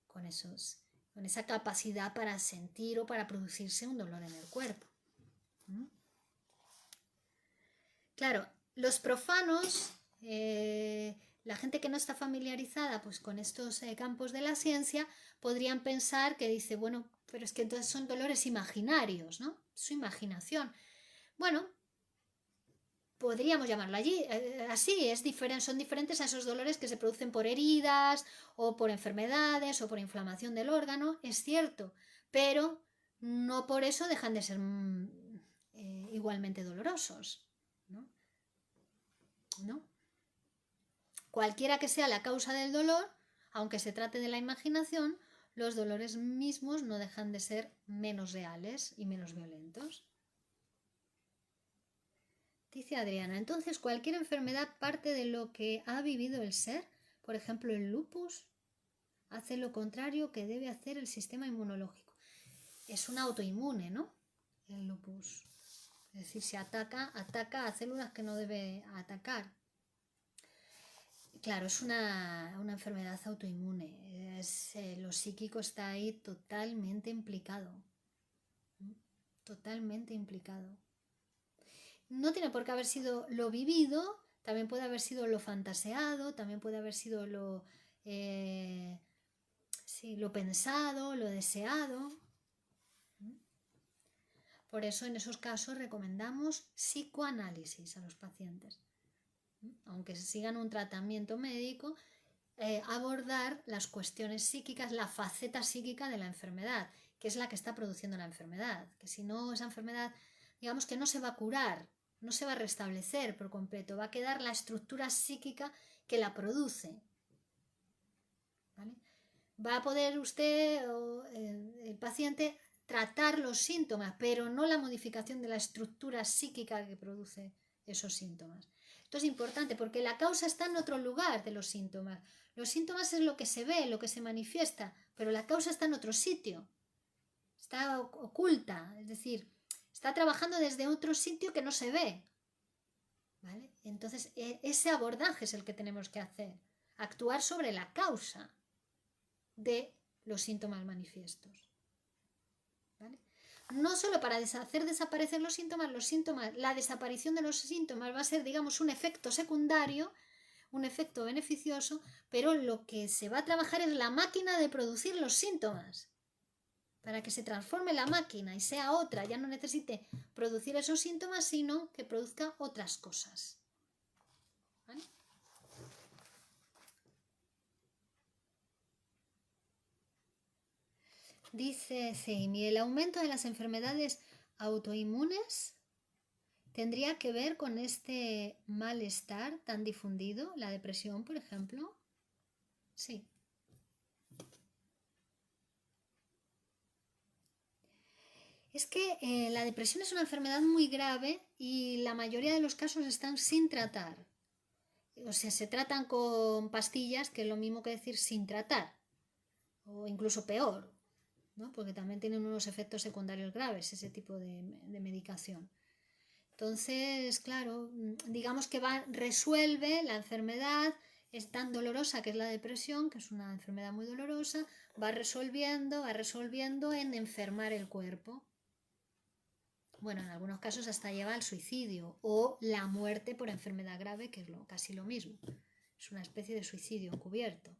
[SPEAKER 1] con esa capacidad para sentir o para producirse un dolor en el cuerpo. Claro, los profanos la gente que no está familiarizada pues, con estos campos de la ciencia podrían pensar que dice, bueno, pero es que entonces son dolores imaginarios, ¿no? Su imaginación. Bueno, podríamos llamarlo allí, así, son diferentes a esos dolores que se producen por heridas o por enfermedades o por inflamación del órgano, es cierto, pero no por eso dejan de ser igualmente dolorosos, ¿no? ¿No? Cualquiera que sea la causa del dolor, aunque se trate de la imaginación, los dolores mismos no dejan de ser menos reales y menos violentos. Dice Adriana, entonces cualquier enfermedad parte de lo que ha vivido el ser, por ejemplo el lupus, hace lo contrario que debe hacer el sistema inmunológico. Es un autoinmune, ¿no? El lupus. Es decir, se ataca a células que no debe atacar. Claro, es una enfermedad autoinmune. Lo psíquico está ahí totalmente implicado. Totalmente implicado. No tiene por qué haber sido lo vivido, también puede haber sido lo fantaseado, también puede haber sido lo pensado, lo deseado. Por eso en esos casos recomendamos psicoanálisis a los pacientes. Aunque sigan un tratamiento médico, abordar las cuestiones psíquicas, la faceta psíquica de la enfermedad, que es la que está produciendo la enfermedad. Que si no, esa enfermedad, digamos que no se va a curar, no se va a restablecer por completo, va a quedar la estructura psíquica que la produce. ¿Vale? Va a poder usted o el paciente tratar los síntomas, pero no la modificación de la estructura psíquica que produce esos síntomas. Esto es importante porque la causa está en otro lugar de los síntomas. Los síntomas es lo que se ve, lo que se manifiesta, pero la causa está en otro sitio. Está oculta, es decir, está trabajando desde otro sitio que no se ve. ¿Vale? Entonces, ese abordaje es el que tenemos que hacer. Actuar sobre la causa de los síntomas manifiestos. ¿Vale? No solo para hacer desaparecer los síntomas, la desaparición de los síntomas va a ser, digamos, un efecto secundario, un efecto beneficioso, pero lo que se va a trabajar es la máquina de producir los síntomas. Para que se transforme la máquina y sea otra, ya no necesite producir esos síntomas, sino que produzca otras cosas. ¿Vale? Dice Zeimi, el aumento de las enfermedades autoinmunes tendría que ver con este malestar tan difundido, la depresión, por ejemplo. Sí. Es que la depresión es una enfermedad muy grave y la mayoría de los casos están sin tratar. O sea, se tratan con pastillas, que es lo mismo que decir sin tratar, o incluso peor, ¿no? Porque también tienen unos efectos secundarios graves ese tipo de medicación. Entonces, claro, digamos que resuelve la enfermedad, es tan dolorosa que es la depresión, que es una enfermedad muy dolorosa, va resolviendo en enfermar el cuerpo. Bueno, en algunos casos hasta lleva al suicidio o la muerte por enfermedad grave, que es casi lo mismo. Es una especie de suicidio encubierto.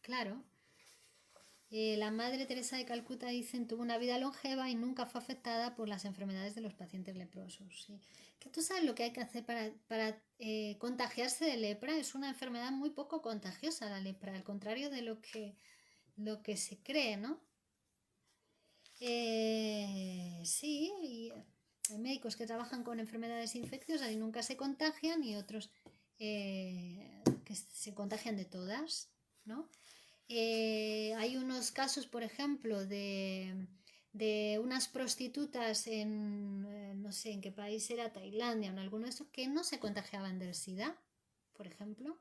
[SPEAKER 1] Claro. La Madre Teresa de Calcuta, dicen, tuvo una vida longeva y nunca fue afectada por las enfermedades de los pacientes leprosos. ¿Sí? Que tú sabes lo que hay que hacer para contagiarse de lepra. Es una enfermedad muy poco contagiosa la lepra, al contrario de lo que se cree, ¿no? Sí, y hay médicos que trabajan con enfermedades infecciosas y nunca se contagian y otros que se contagian de todas, ¿no? Hay unos casos, por ejemplo, de unas prostitutas no sé en qué país era, Tailandia o en alguno de estos, que no se contagiaban del SIDA, por ejemplo.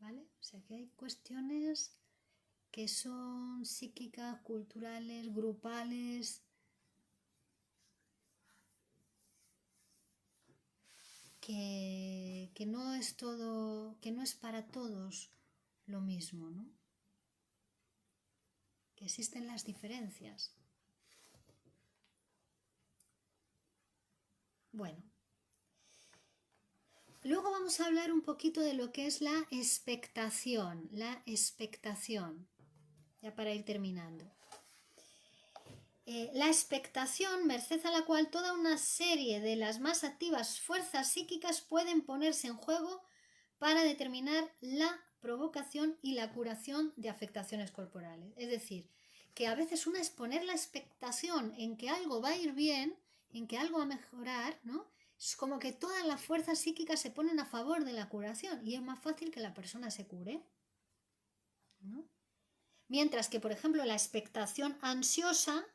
[SPEAKER 1] ¿Vale? O sea que hay cuestiones que son psíquicas, culturales, grupales, que no es todo, que no es para todos lo mismo, ¿no? que existen las diferencias. Bueno, luego vamos a hablar un poquito de lo que es la expectación, ya para ir terminando. La expectación, merced a la cual toda una serie de las más activas fuerzas psíquicas pueden ponerse en juego para determinar la provocación y la curación de afectaciones corporales. Es decir, que a veces una es poner la expectación en que algo va a ir bien, en que algo va a mejorar, ¿no? Es como que todas las fuerzas psíquicas se ponen a favor de la curación y es más fácil que la persona se cure, ¿no? Mientras que, por ejemplo, la expectación ansiosa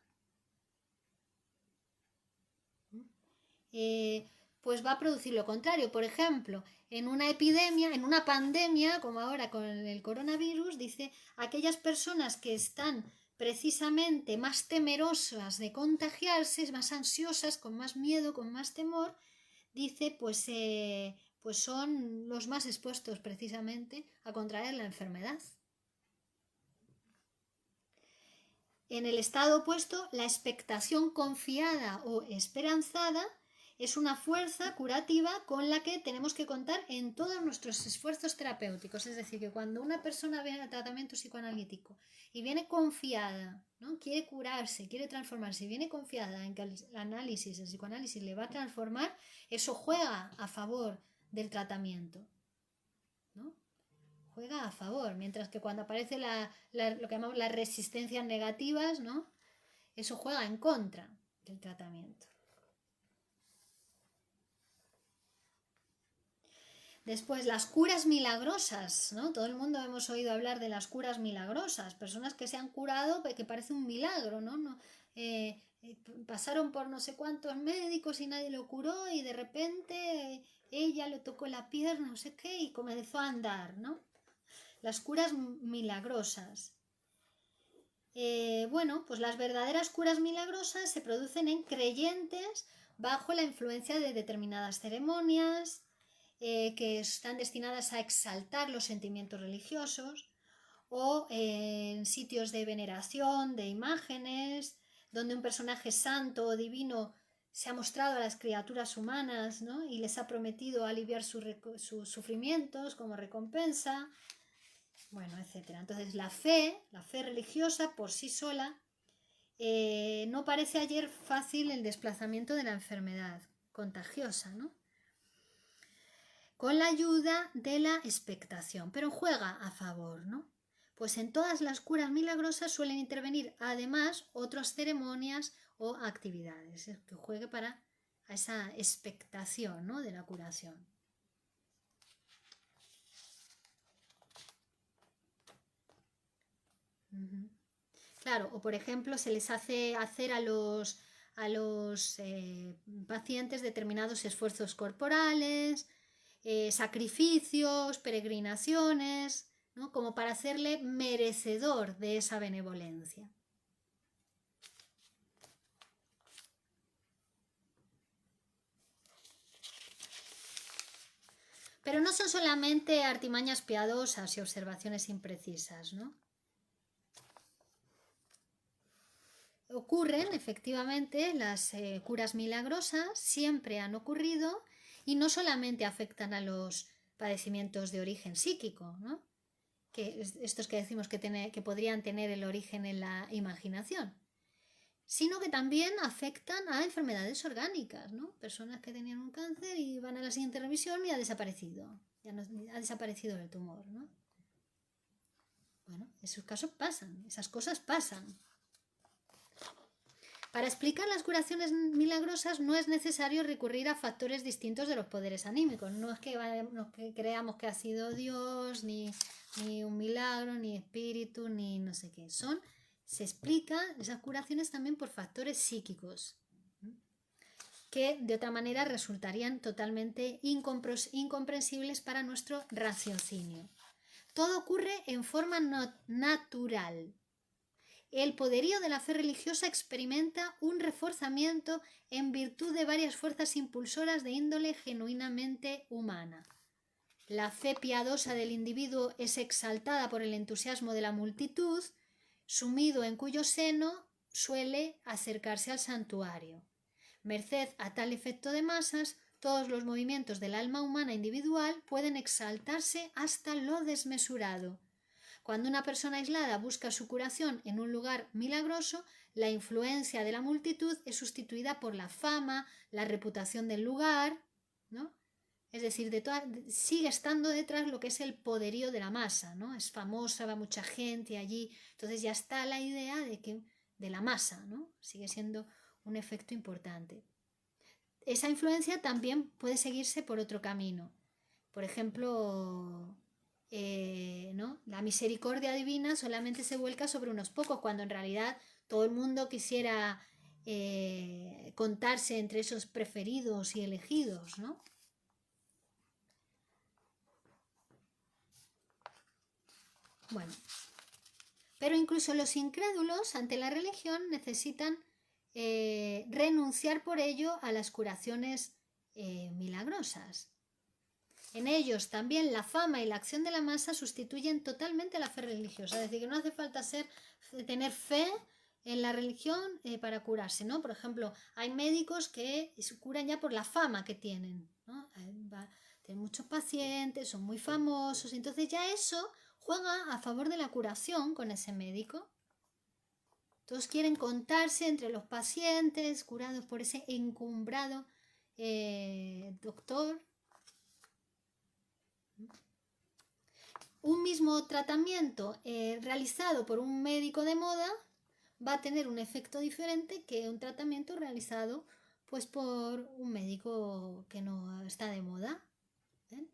[SPEAKER 1] pues va a producir lo contrario. Por ejemplo, en una epidemia, en una pandemia, como ahora con el coronavirus, dice, aquellas personas que están precisamente más temerosas de contagiarse, más ansiosas, con más miedo, con más temor, dice, pues son los más expuestos precisamente a contraer la enfermedad. En el estado opuesto, la expectación confiada o esperanzada es una fuerza curativa con la que tenemos que contar en todos nuestros esfuerzos terapéuticos. Es decir, que cuando una persona viene al tratamiento psicoanalítico y viene confiada, ¿no? Quiere curarse, quiere transformarse, y viene confiada en que el psicoanálisis le va a transformar, eso juega a favor del tratamiento, ¿no? Juega a favor, mientras que cuando aparece lo que llamamos las resistencias negativas, ¿no? Eso juega en contra del tratamiento. Después, las curas milagrosas, ¿no? Todo el mundo hemos oído hablar de las curas milagrosas, personas que se han curado, que parece un milagro, ¿no? Pasaron por no sé cuántos médicos y nadie lo curó y de repente ella le tocó la pierna, no sé qué, y comenzó a andar, ¿no? Las curas milagrosas. Bueno, pues las verdaderas curas milagrosas se producen en creyentes bajo la influencia de determinadas ceremonias que están destinadas a exaltar los sentimientos religiosos o en sitios de veneración de imágenes donde un personaje santo o divino se ha mostrado a las criaturas humanas, ¿no? Y les ha prometido aliviar sus sufrimientos como recompensa. Bueno, etcétera. Entonces la fe religiosa por sí sola, no parece ayer fácil el desplazamiento de la enfermedad contagiosa, ¿no? Con la ayuda de la expectación, pero juega a favor, ¿no? Pues en todas las curas milagrosas suelen intervenir además otras ceremonias o actividades que juegue para esa expectación, ¿no? De la curación. Claro, o por ejemplo se les hace hacer a los pacientes determinados esfuerzos corporales, sacrificios, peregrinaciones, ¿no? Como para hacerle merecedor de esa benevolencia. Pero no son solamente artimañas piadosas y observaciones imprecisas, ¿no? Ocurren, efectivamente, las curas milagrosas siempre han ocurrido y no solamente afectan a los padecimientos de origen psíquico, ¿no? Que estos que decimos que podrían tener el origen en la imaginación, sino que también afectan a enfermedades orgánicas, ¿no? Personas que tenían un cáncer y van a la siguiente revisión y ha desaparecido, ha desaparecido el tumor, ¿no? Bueno, esos casos pasan, esas cosas pasan. Para explicar las curaciones milagrosas no es necesario recurrir a factores distintos de los poderes anímicos. No es que creamos que ha sido Dios, ni un milagro, ni espíritu, ni no sé qué. Se explican esas curaciones también por factores psíquicos, que de otra manera resultarían totalmente incomprensibles para nuestro raciocinio. Todo ocurre en forma natural. El poderío de la fe religiosa experimenta un reforzamiento en virtud de varias fuerzas impulsoras de índole genuinamente humana. La fe piadosa del individuo es exaltada por el entusiasmo de la multitud, sumido en cuyo seno suele acercarse al santuario. Merced a tal efecto de masas, todos los movimientos del alma humana individual pueden exaltarse hasta lo desmesurado. Cuando una persona aislada busca su curación en un lugar milagroso, la influencia de la multitud es sustituida por la fama, la reputación del lugar, ¿no? Es decir, sigue estando detrás lo que es el poderío de la masa, ¿no? Es famosa, va mucha gente allí, entonces ya está la idea de la masa, ¿no? Sigue siendo un efecto importante. Esa influencia también puede seguirse por otro camino. Por ejemplo, ¿no? La misericordia divina solamente se vuelca sobre unos pocos, cuando en realidad todo el mundo quisiera contarse entre esos preferidos y elegidos, ¿no? Bueno, pero incluso los incrédulos ante la religión necesitan renunciar por ello a las curaciones milagrosas. En ellos también la fama y la acción de la masa sustituyen totalmente a la fe religiosa, es decir, que no hace falta tener fe en la religión para curarse, ¿no? Por ejemplo, hay médicos que se curan ya por la fama que tienen, ¿no? Tienen muchos pacientes, son muy famosos, entonces ya eso juega a favor de la curación con ese médico. Todos quieren contarse entre los pacientes curados por ese encumbrado doctor. Un mismo tratamiento realizado por un médico de moda va a tener un efecto diferente que un tratamiento realizado pues por un médico que no está de moda. ¿Ven?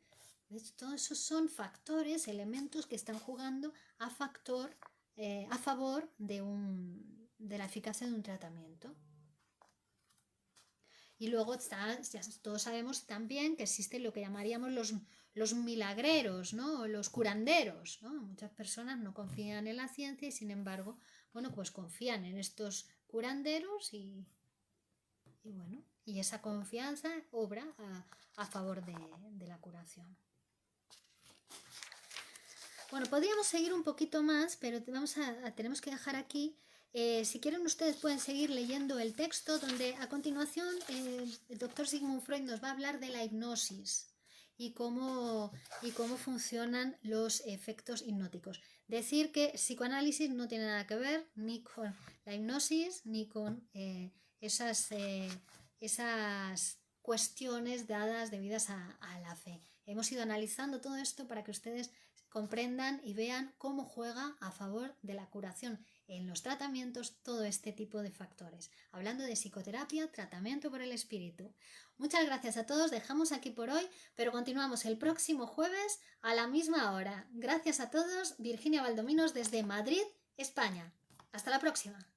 [SPEAKER 1] Todos esos son factores, elementos que están jugando a favor de la eficacia de un tratamiento. Y luego ya todos sabemos también que existen lo que llamaríamos los milagreros, ¿no? Los curanderos, ¿no? Muchas personas no confían en la ciencia y sin embargo, bueno, pues confían en estos curanderos y bueno, y esa confianza obra a favor de la curación. Bueno, podríamos seguir un poquito más, pero tenemos que dejar aquí. Si quieren ustedes pueden seguir leyendo el texto donde a continuación el doctor Sigmund Freud nos va a hablar de la hipnosis y cómo funcionan los efectos hipnóticos. Decir que psicoanálisis no tiene nada que ver ni con la hipnosis ni con esas cuestiones dadas debidas a la fe. Hemos ido analizando todo esto para que ustedes comprendan y vean cómo juega a favor de la curación en los tratamientos todo este tipo de factores. Hablando de psicoterapia, tratamiento por el espíritu. Muchas gracias a todos, dejamos aquí por hoy, pero continuamos el próximo jueves a la misma hora. Gracias a todos, Virginia Valdominos desde Madrid, España. Hasta la próxima.